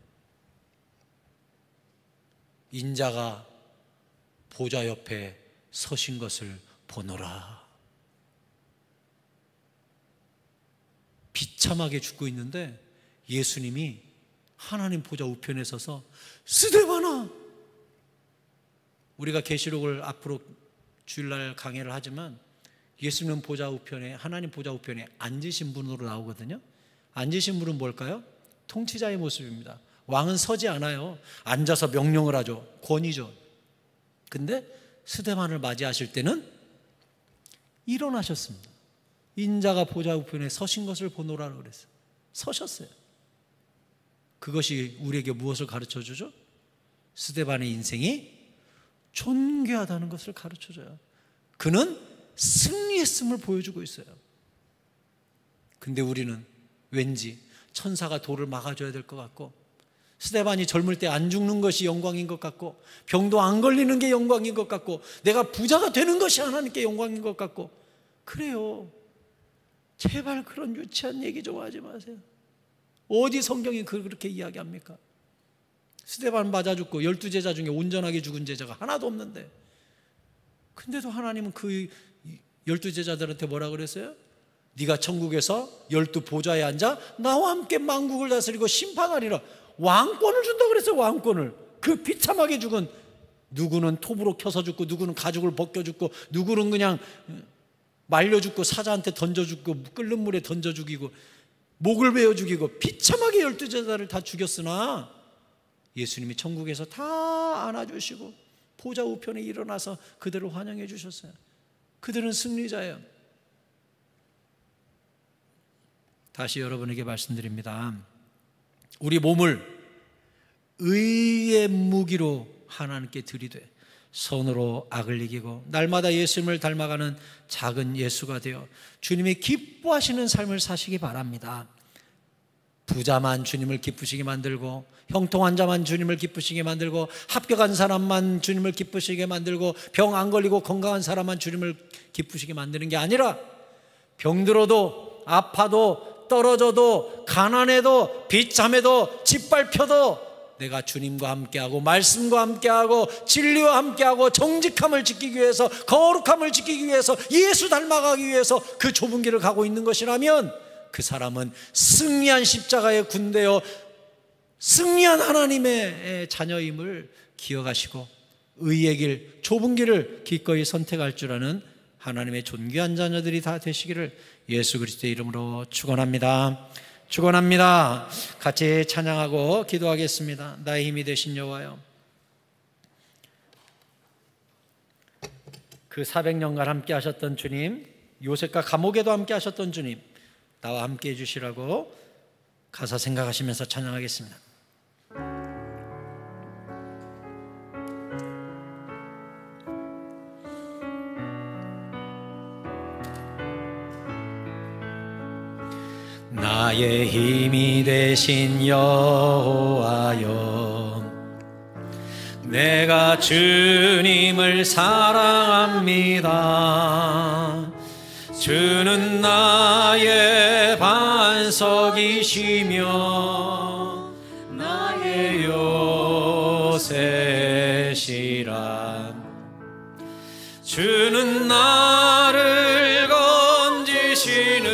인자가 보좌 옆에 서신 것을 보노라. 비참하게 죽고 있는데 예수님이 하나님 보좌 우편에 서서 스데반아, 우리가 계시록을 앞으로 주일날 강해를 하지만 예수님 보좌 우편에, 하나님 보좌 우편에 앉으신 분으로 나오거든요. 앉으신 분은 뭘까요? 통치자의 모습입니다. 왕은 서지 않아요. 앉아서 명령을 하죠. 권위죠. 근데 스데반을 맞이하실 때는 일어나셨습니다. 인자가 보좌 우편에 서신 것을 보노라고 그랬어요. 서셨어요. 그것이 우리에게 무엇을 가르쳐 주죠? 스데반의 인생이 존귀하다는 것을 가르쳐 줘요. 그는 승리했음을 보여주고 있어요. 근데 우리는 왠지 천사가 돌을 막아줘야 될 것 같고, 스데반이 젊을 때 안 죽는 것이 영광인 것 같고, 병도 안 걸리는 게 영광인 것 같고, 내가 부자가 되는 것이 하나님께 영광인 것 같고, 그래요. 제발 그런 유치한 얘기 좀 하지 마세요. 어디 성경이 그렇게 이야기합니까? 스데반 맞아 죽고 12제자 중에 온전하게 죽은 제자가 하나도 없는데, 근데도 하나님은 그 12제자들한테 뭐라 그랬어요? 네가 천국에서 12보좌에 앉아 나와 함께 만국을 다스리고 심판하리라. 왕권을 준다 그랬어요. 왕권을. 그 비참하게 죽은, 누구는 톱으로 켜서 죽고, 누구는 가죽을 벗겨 죽고, 누구는 그냥 말려 죽고, 사자한테 던져 죽고, 끓는 물에 던져 죽이고, 목을 베어 죽이고, 비참하게 12제자를 다 죽였으나 예수님이 천국에서 다 안아주시고 보좌 우편에 일어나서 그들을 환영해 주셨어요. 그들은 승리자예요. 다시 여러분에게 말씀드립니다. 우리 몸을 의의 무기로 하나님께 드리되 선으로 악을 이기고 날마다 예수님을 닮아가는 작은 예수가 되어 주님이 기뻐하시는 삶을 사시기 바랍니다. 부자만 주님을 기쁘시게 만들고, 형통한 자만 주님을 기쁘시게 만들고, 합격한 사람만 주님을 기쁘시게 만들고, 병 안 걸리고 건강한 사람만 주님을 기쁘시게 만드는 게 아니라, 병들어도 아파도 떨어져도 가난해도 비참해도 짓밟혀도 내가 주님과 함께하고 말씀과 함께하고 진리와 함께하고 정직함을 지키기 위해서, 거룩함을 지키기 위해서, 예수 닮아가기 위해서 그 좁은 길을 가고 있는 것이라면 그 사람은 승리한 십자가의 군대요, 승리한 하나님의 자녀임을 기억하시고 의의 길, 좁은 길을 기꺼이 선택할 줄 아는 하나님의 존귀한 자녀들이 다 되시기를 예수 그리스도의 이름으로 축원합니다. 축원합니다. 같이 찬양하고 기도하겠습니다. 나의 힘이 되신 여호와여, 그 400년간 함께 하셨던 주님, 요셉과 감옥에도 함께 하셨던 주님, 나와 함께 해주시라고 가사 생각하시면서 찬양하겠습니다. 나의 힘이 되신 여호와여, 내가 주님을 사랑합니다. 주는 나의 반석이시며 나의 요새시라. 주는 나를 건지시는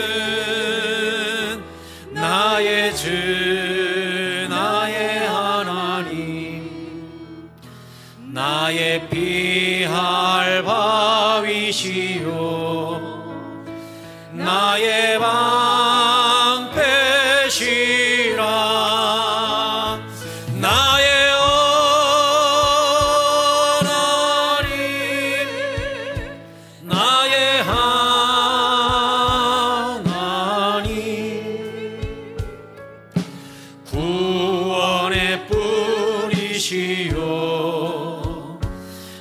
나의 주, 나의 하나님, 나의 피할 바위시요 나의 방패시라. 나의 하나님, 나의 하나님, 구원의 뿌리시요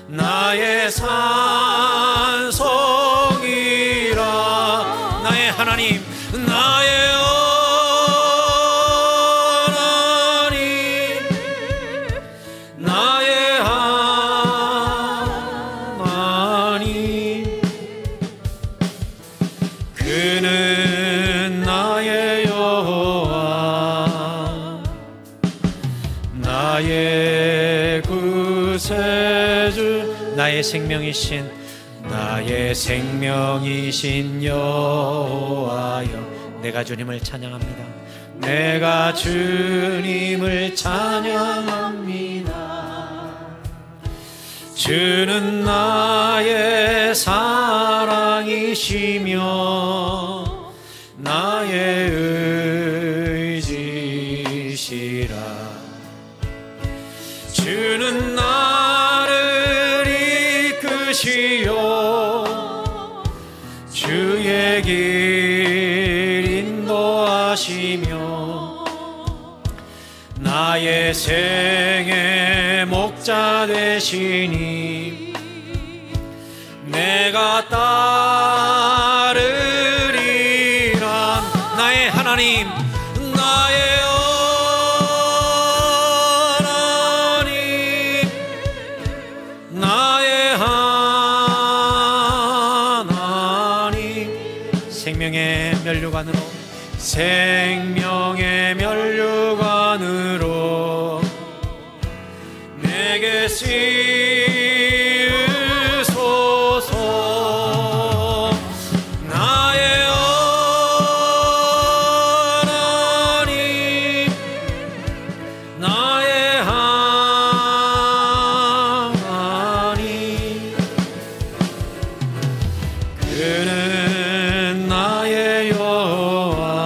나의 산성이라. 나의 하나님, 나의 하나님, 나의 하나님, 그는 나의 여호와, 나의 구세주, 나의 생명이신, 나의 생명이신 여호와여, 내가 주님을 찬양합니다. 내가 주님을 찬양합니다. 주는 나의 사랑이시며 나의 의지시라. 주는 나를 이끄시어 주의 길 인도하시며 나의 생의 목자 되시니 내가 따르리라. 나의 하나님, 나의 하나님, 나의 하나님, 생명의 면류관으로, 생명의 면류관으로 씌우소서. 나의 하나님, 나의 하나님, 그는 나의 여호와,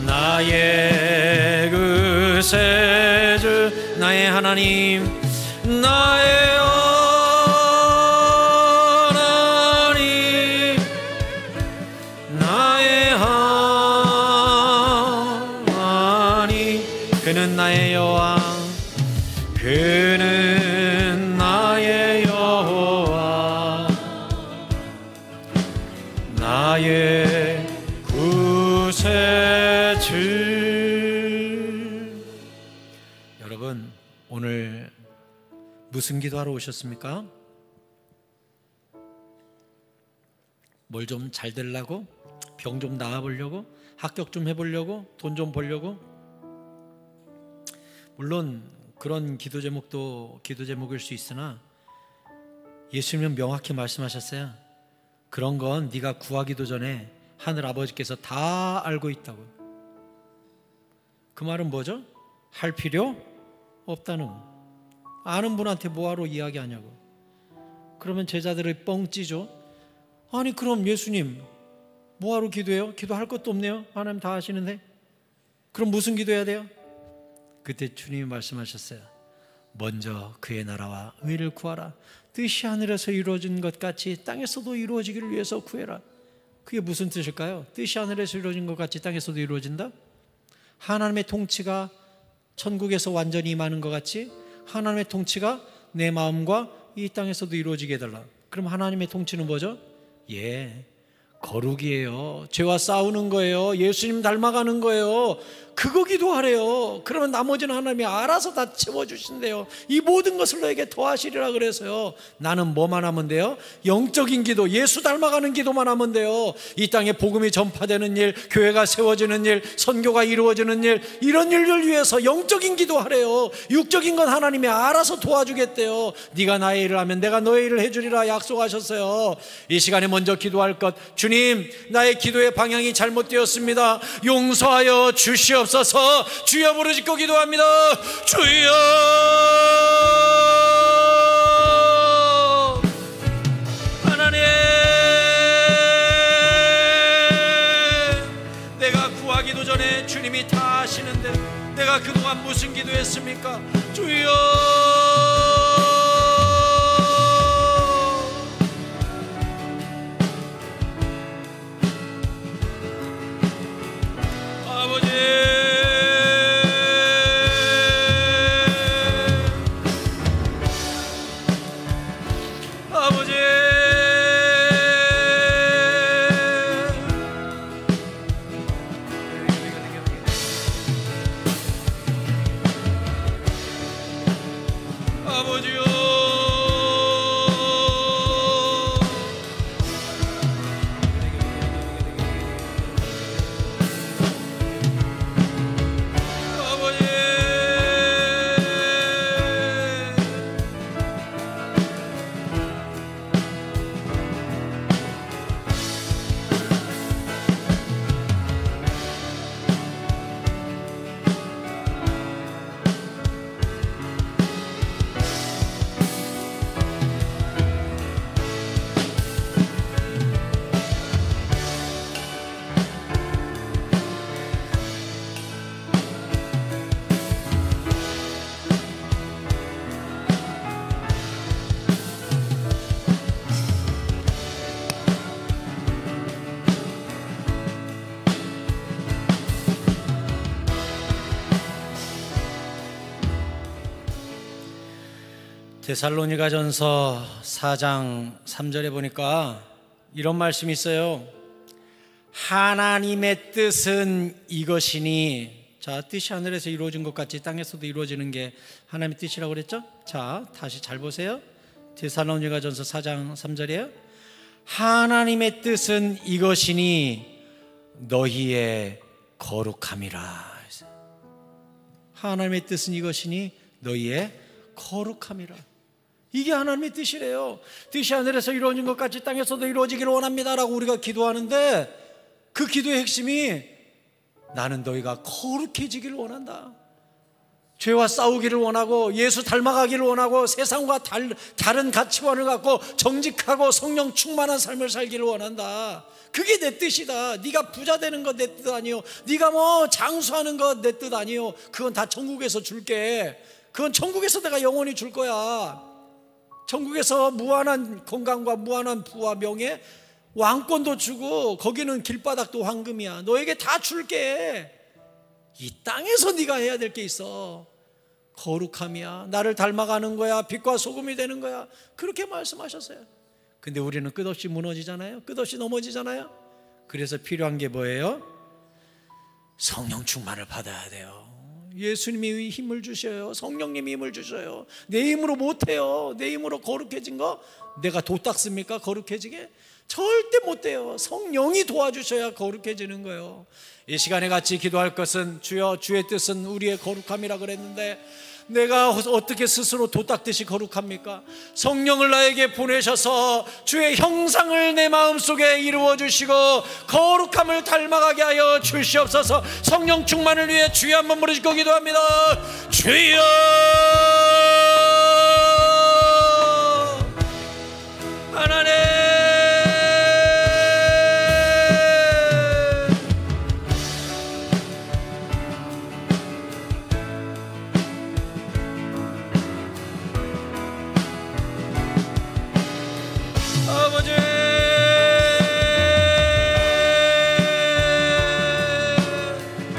나의 구세주, 나의 하나님, 나의 하나님, 나의 하나님, 그는 나의 여호와, 그는 나의 여호와, 나의 구세주. 여러분, 오늘 무슨 기도하러 오셨습니까? 뭘 좀 잘 되려고? 병 좀 나아보려고? 합격 좀 해보려고? 돈 좀 벌려고? 물론 그런 기도 제목도 기도 제목일 수 있으나 예수님은 명확히 말씀하셨어요. 그런 건 네가 구하기도 전에 하늘 아버지께서 다 알고 있다고. 그 말은 뭐죠? 할 필요 없다는 거. 아는 분한테 뭐하러 이야기하냐고. 그러면 제자들이 뻥 찌죠. 아니 그럼 예수님 뭐하러 기도해요? 기도할 것도 없네요. 하나님 다 하시는데. 그럼 무슨 기도해야 돼요? 그때 주님이 말씀하셨어요. 먼저 그의 나라와 의를 구하라. 뜻이 하늘에서 이루어진 것 같이 땅에서도 이루어지기를 위해서 구해라. 그게 무슨 뜻일까요? 뜻이 하늘에서 이루어진 것 같이 땅에서도 이루어진다? 하나님의 통치가 천국에서 완전히 임하는 것 같이 하나님의 통치가 내 마음과 이 땅에서도 이루어지게 해달라. 그럼 하나님의 통치는 뭐죠? 거룩이에요. 죄와 싸우는 거예요. 예수님 닮아가는 거예요. 그거 기도하래요. 그러면 나머지는 하나님이 알아서 다 채워주신대요. 이 모든 것을 너에게 더하시리라 그래서요. 나는 뭐만 하면 돼요? 영적인 기도, 예수 닮아가는 기도만 하면 돼요. 이 땅에 복음이 전파되는 일, 교회가 세워지는 일, 선교가 이루어지는 일, 이런 일을 위해서 영적인 기도하래요. 육적인 건 하나님이 알아서 도와주겠대요. 네가 나의 일을 하면 내가 너의 일을 해주리라 약속하셨어요. 이 시간에 먼저 기도할 것, 주님 나의 기도의 방향이 잘못되었습니다. 용서하여 주시옵소서. 주여 부르짖고 기도합니다. 주여, 하나님, 내가 구하기도 전에 주님이 다 아시는데 내가 그동안 무슨 기도했습니까? 주여, 데살로니가전서 4장 3절에 보니까 이런 말씀이 있어요. 하나님의 뜻은 이것이니, 자, 뜻이 하늘에서 이루어진 것 같이 땅에서도 이루어지는 게 하나님의 뜻이라고 그랬죠? 자, 다시 잘 보세요. 데살로니가전서 4장 3절이에요. 하나님의 뜻은 이것이니 너희의 거룩함이라. 하나님의 뜻은 이것이니 너희의 거룩함이라. 이게 하나님의 뜻이래요. 뜻이 하늘에서 이루어진 것 같이 땅에서도 이루어지기를 원합니다 라고 우리가 기도하는데, 그 기도의 핵심이 나는 너희가 거룩해지기를 원한다. 죄와 싸우기를 원하고 예수 닮아가기를 원하고 세상과 다른 가치관을 갖고 정직하고 성령 충만한 삶을 살기를 원한다. 그게 내 뜻이다. 네가 부자 되는 거 내 뜻 아니요, 네가 뭐 장수하는 거 내 뜻 아니요. 그건 다 천국에서 줄게. 그건 천국에서 내가 영원히 줄 거야. 천국에서 무한한 건강과 무한한 부와 명예, 왕권도 주고 거기는 길바닥도 황금이야. 너에게 다 줄게. 이 땅에서 네가 해야 될 게 있어. 거룩함이야. 나를 닮아가는 거야. 빛과 소금이 되는 거야. 그렇게 말씀하셨어요. 근데 우리는 끝없이 무너지잖아요. 끝없이 넘어지잖아요. 그래서 필요한 게 뭐예요? 성령 충만을 받아야 돼요. 예수님이 힘을 주셔요. 성령님이 힘을 주셔요. 내 힘으로 못해요. 내 힘으로 거룩해진 거 내가 도 닦습니까? 거룩해지게? 절대 못돼요. 성령이 도와주셔야 거룩해지는 거예요. 이 시간에 같이 기도할 것은, 주여 주의 뜻은 우리의 거룩함이라 그랬는데 내가 어떻게 스스로 도 닦듯이 거룩합니까? 성령을 나에게 보내셔서 주의 형상을 내 마음속에 이루어 주시고 거룩함을 닮아가게 하여 주시옵소서. 성령 충만을 위해 주여 한번 부르시고 기도합니다. 주여, 하나님, 아버지,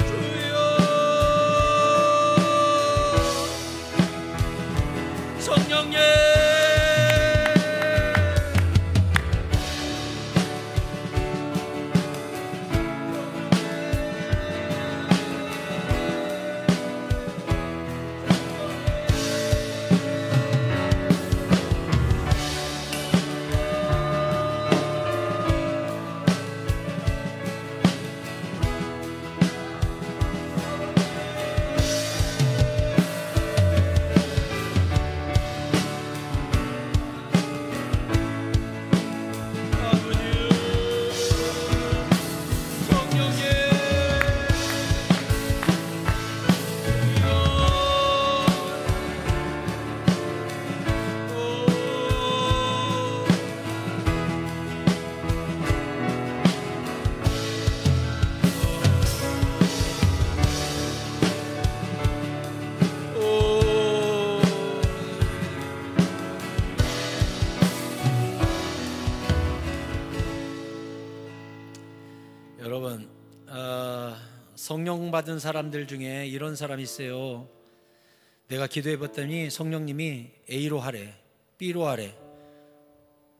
주여, 성령님, 여러분, 성령 받은 사람들 중에 이런 사람이 있어요. 내가 기도해 봤더니 성령님이 A로 하래, B로 하래,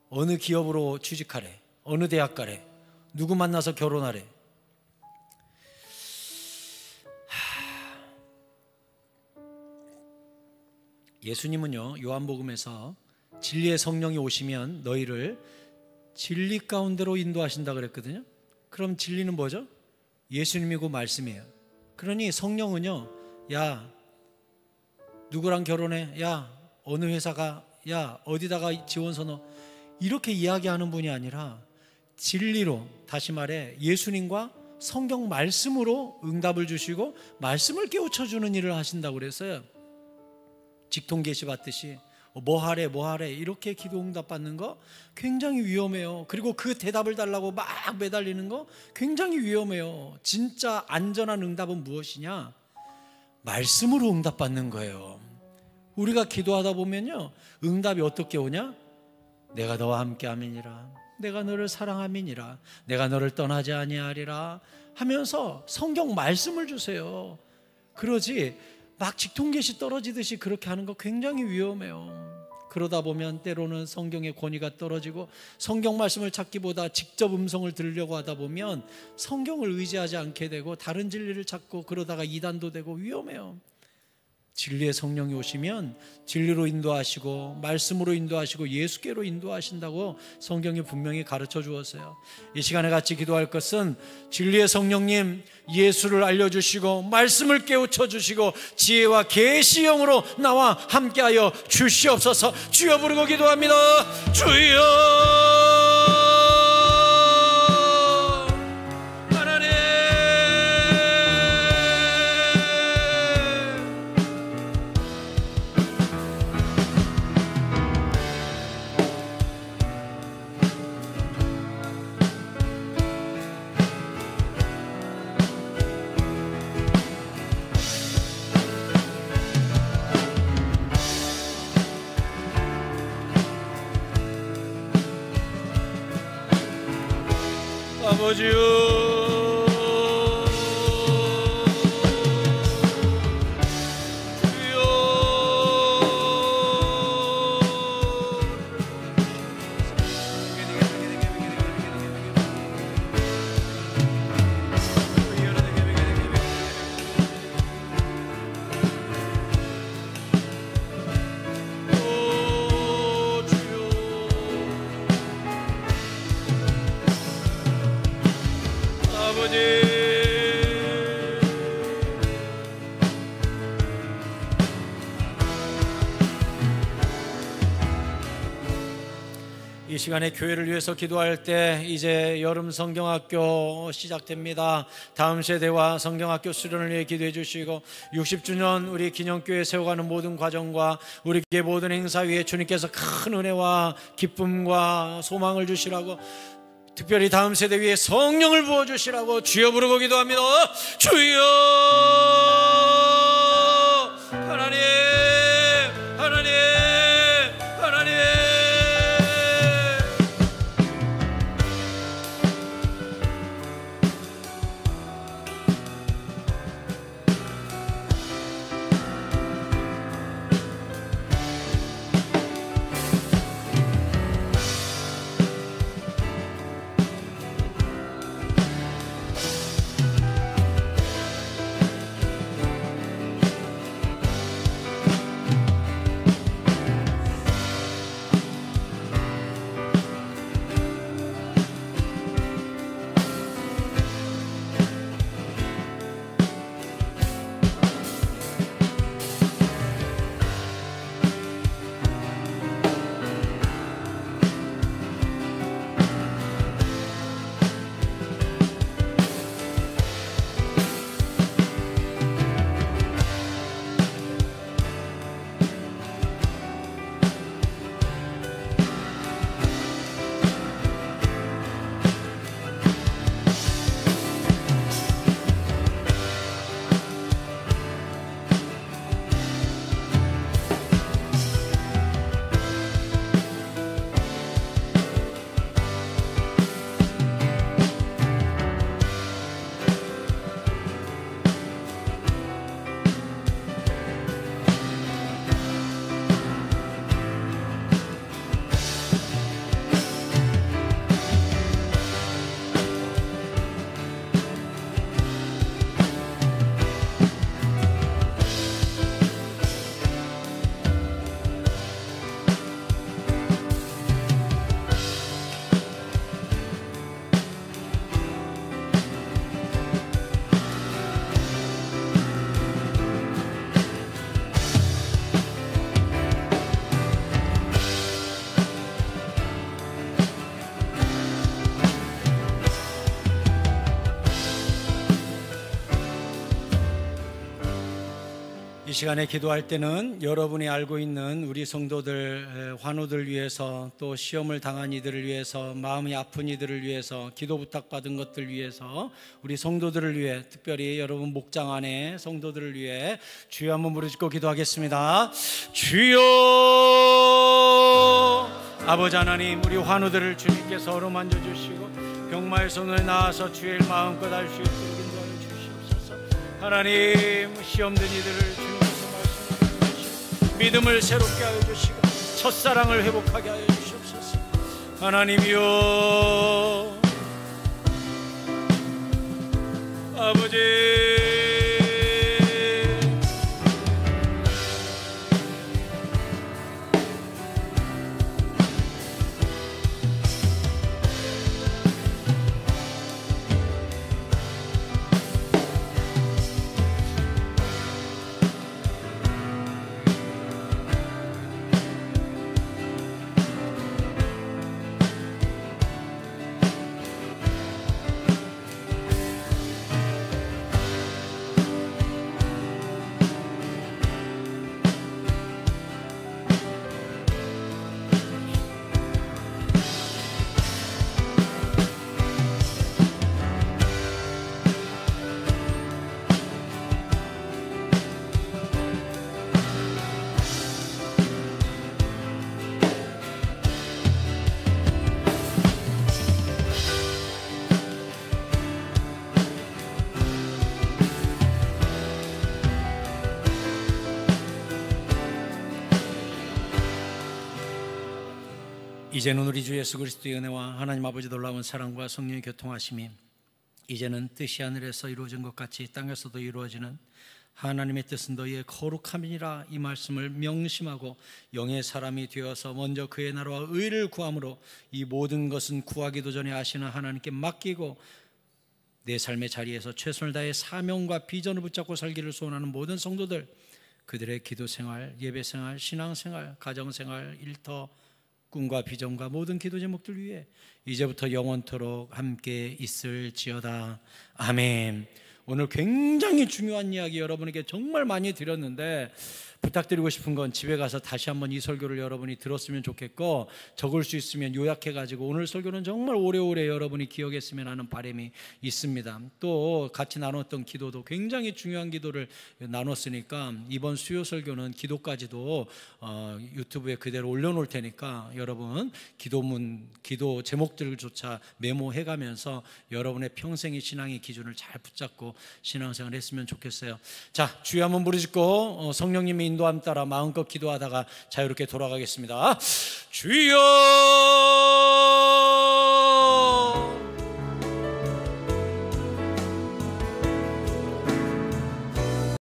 어느 기업으로 취직하래, 어느 대학 가래, 누구 만나서 결혼하래. 예수님은요, 요한복음에서 진리의 성령이 오시면 너희를 진리 가운데로 인도하신다 그랬거든요. 그럼 진리는 뭐죠? 예수님이고 말씀이에요. 그러니 성령은요, 야 누구랑 결혼해, 야 어느 회사가, 야 어디다가 지원서 넣어, 이렇게 이야기하는 분이 아니라 진리로, 다시 말해 예수님과 성경 말씀으로 응답을 주시고 말씀을 깨우쳐주는 일을 하신다고 그랬어요. 직통계시 받듯이 뭐 하래 이렇게 기도 응답 받는 거 굉장히 위험해요. 그리고 그 대답을 달라고 막 매달리는 거 굉장히 위험해요. 진짜 안전한 응답은 무엇이냐? 말씀으로 응답 받는 거예요. 우리가 기도하다 보면요, 응답이 어떻게 오냐? 내가 너와 함께 함이니라, 내가 너를 사랑함이니라, 내가 너를 떠나지 아니하리라 하면서 성경 말씀을 주세요. 그러지 막 직통계시 떨어지듯이 그렇게 하는 거 굉장히 위험해요. 그러다 보면 때로는 성경의 권위가 떨어지고 성경 말씀을 찾기보다 직접 음성을 들으려고 하다 보면 성경을 의지하지 않게 되고 다른 진리를 찾고 그러다가 이단도 되고 위험해요. 진리의 성령이 오시면 진리로 인도하시고 말씀으로 인도하시고 예수께로 인도하신다고 성경이 분명히 가르쳐 주었어요. 이 시간에 같이 기도할 것은 진리의 성령님 예수를 알려주시고 말씀을 깨우쳐 주시고 지혜와 계시형으로 나와 함께하여 주시옵소서. 주여 부르고 기도합니다. 주여 아버지요 이 시간에 교회를 위해서 기도할 때 이제 여름 성경학교 시작됩니다. 다음 세대와 성경학교 수련을 위해 기도해 주시고 60주년 우리 기념교회 세워가는 모든 과정과 우리 교회 모든 행사 위에 주님께서 큰 은혜와 기쁨과 소망을 주시라고, 특별히 다음 세대 위에 성령을 부어주시라고 주여 부르고 기도합니다. 주여 하나님 하나님 하나님 이 시간에 기도할 때는 여러분이 알고 있는 우리 성도들, 환우들 위해서, 또 시험을 당한 이들을 위해서, 마음이 아픈 이들을 위해서, 기도 부탁받은 것들 위해서, 우리 성도들을 위해, 특별히 여러분 목장 안에 성도들을 위해 주여 한번 부르짖고 기도하겠습니다. 주여 아버지 하나님, 우리 환우들을 주님께서 어루만져 주시고 병마의 손을 나와서 주의 마음껏 알 수 있도록 인도하여 주시옵소서. 하나님, 시험된 이들을 주님께서 말씀해 주시고 믿음을 새롭게 하여 주시고 첫사랑을 회복하게 하여 주시옵소서. 하나님이여, 아버지 이제는 우리 주 예수 그리스도의 은혜와 하나님 아버지 놀라운 사랑과 성령의 교통하심이 이제는 뜻이 하늘에서 이루어진 것 같이 땅에서도 이루어지는 하나님의 뜻은 너희의 거룩함이니라. 이 말씀을 명심하고 영의 사람이 되어서 먼저 그의 나라와 의를 구함으로 이 모든 것은 구하기도 전에 아시는 하나님께 맡기고 내 삶의 자리에서 최선을 다해 사명과 비전을 붙잡고 살기를 소원하는 모든 성도들, 그들의 기도생활, 예배생활, 신앙생활, 가정생활, 일터, 꿈과 비전과 모든 기도 제목들 위해 이제부터 영원토록 함께 있을지어다. 아멘. 오늘 굉장히 중요한 이야기 여러분에게 정말 많이 드렸는데 부탁드리고 싶은 건 집에 가서 다시 한번 이 설교를 여러분이 들었으면 좋겠고, 적을 수 있으면 요약해가지고 오늘 설교는 정말 오래오래 여러분이 기억했으면 하는 바람이 있습니다. 또 같이 나눴던 기도도 굉장히 중요한 기도를 나눴으니까 이번 수요 설교는 기도까지도 유튜브에 그대로 올려놓을 테니까 여러분 기도문, 기도 제목들조차 메모해가면서 여러분의 평생의 신앙의 기준을 잘 붙잡고 신앙생활 했으면 좋겠어요. 자, 주여 한번 부르짖고 성령님의 인도함 따라 마음껏 기도하다가 자유롭게 돌아가겠습니다. 주여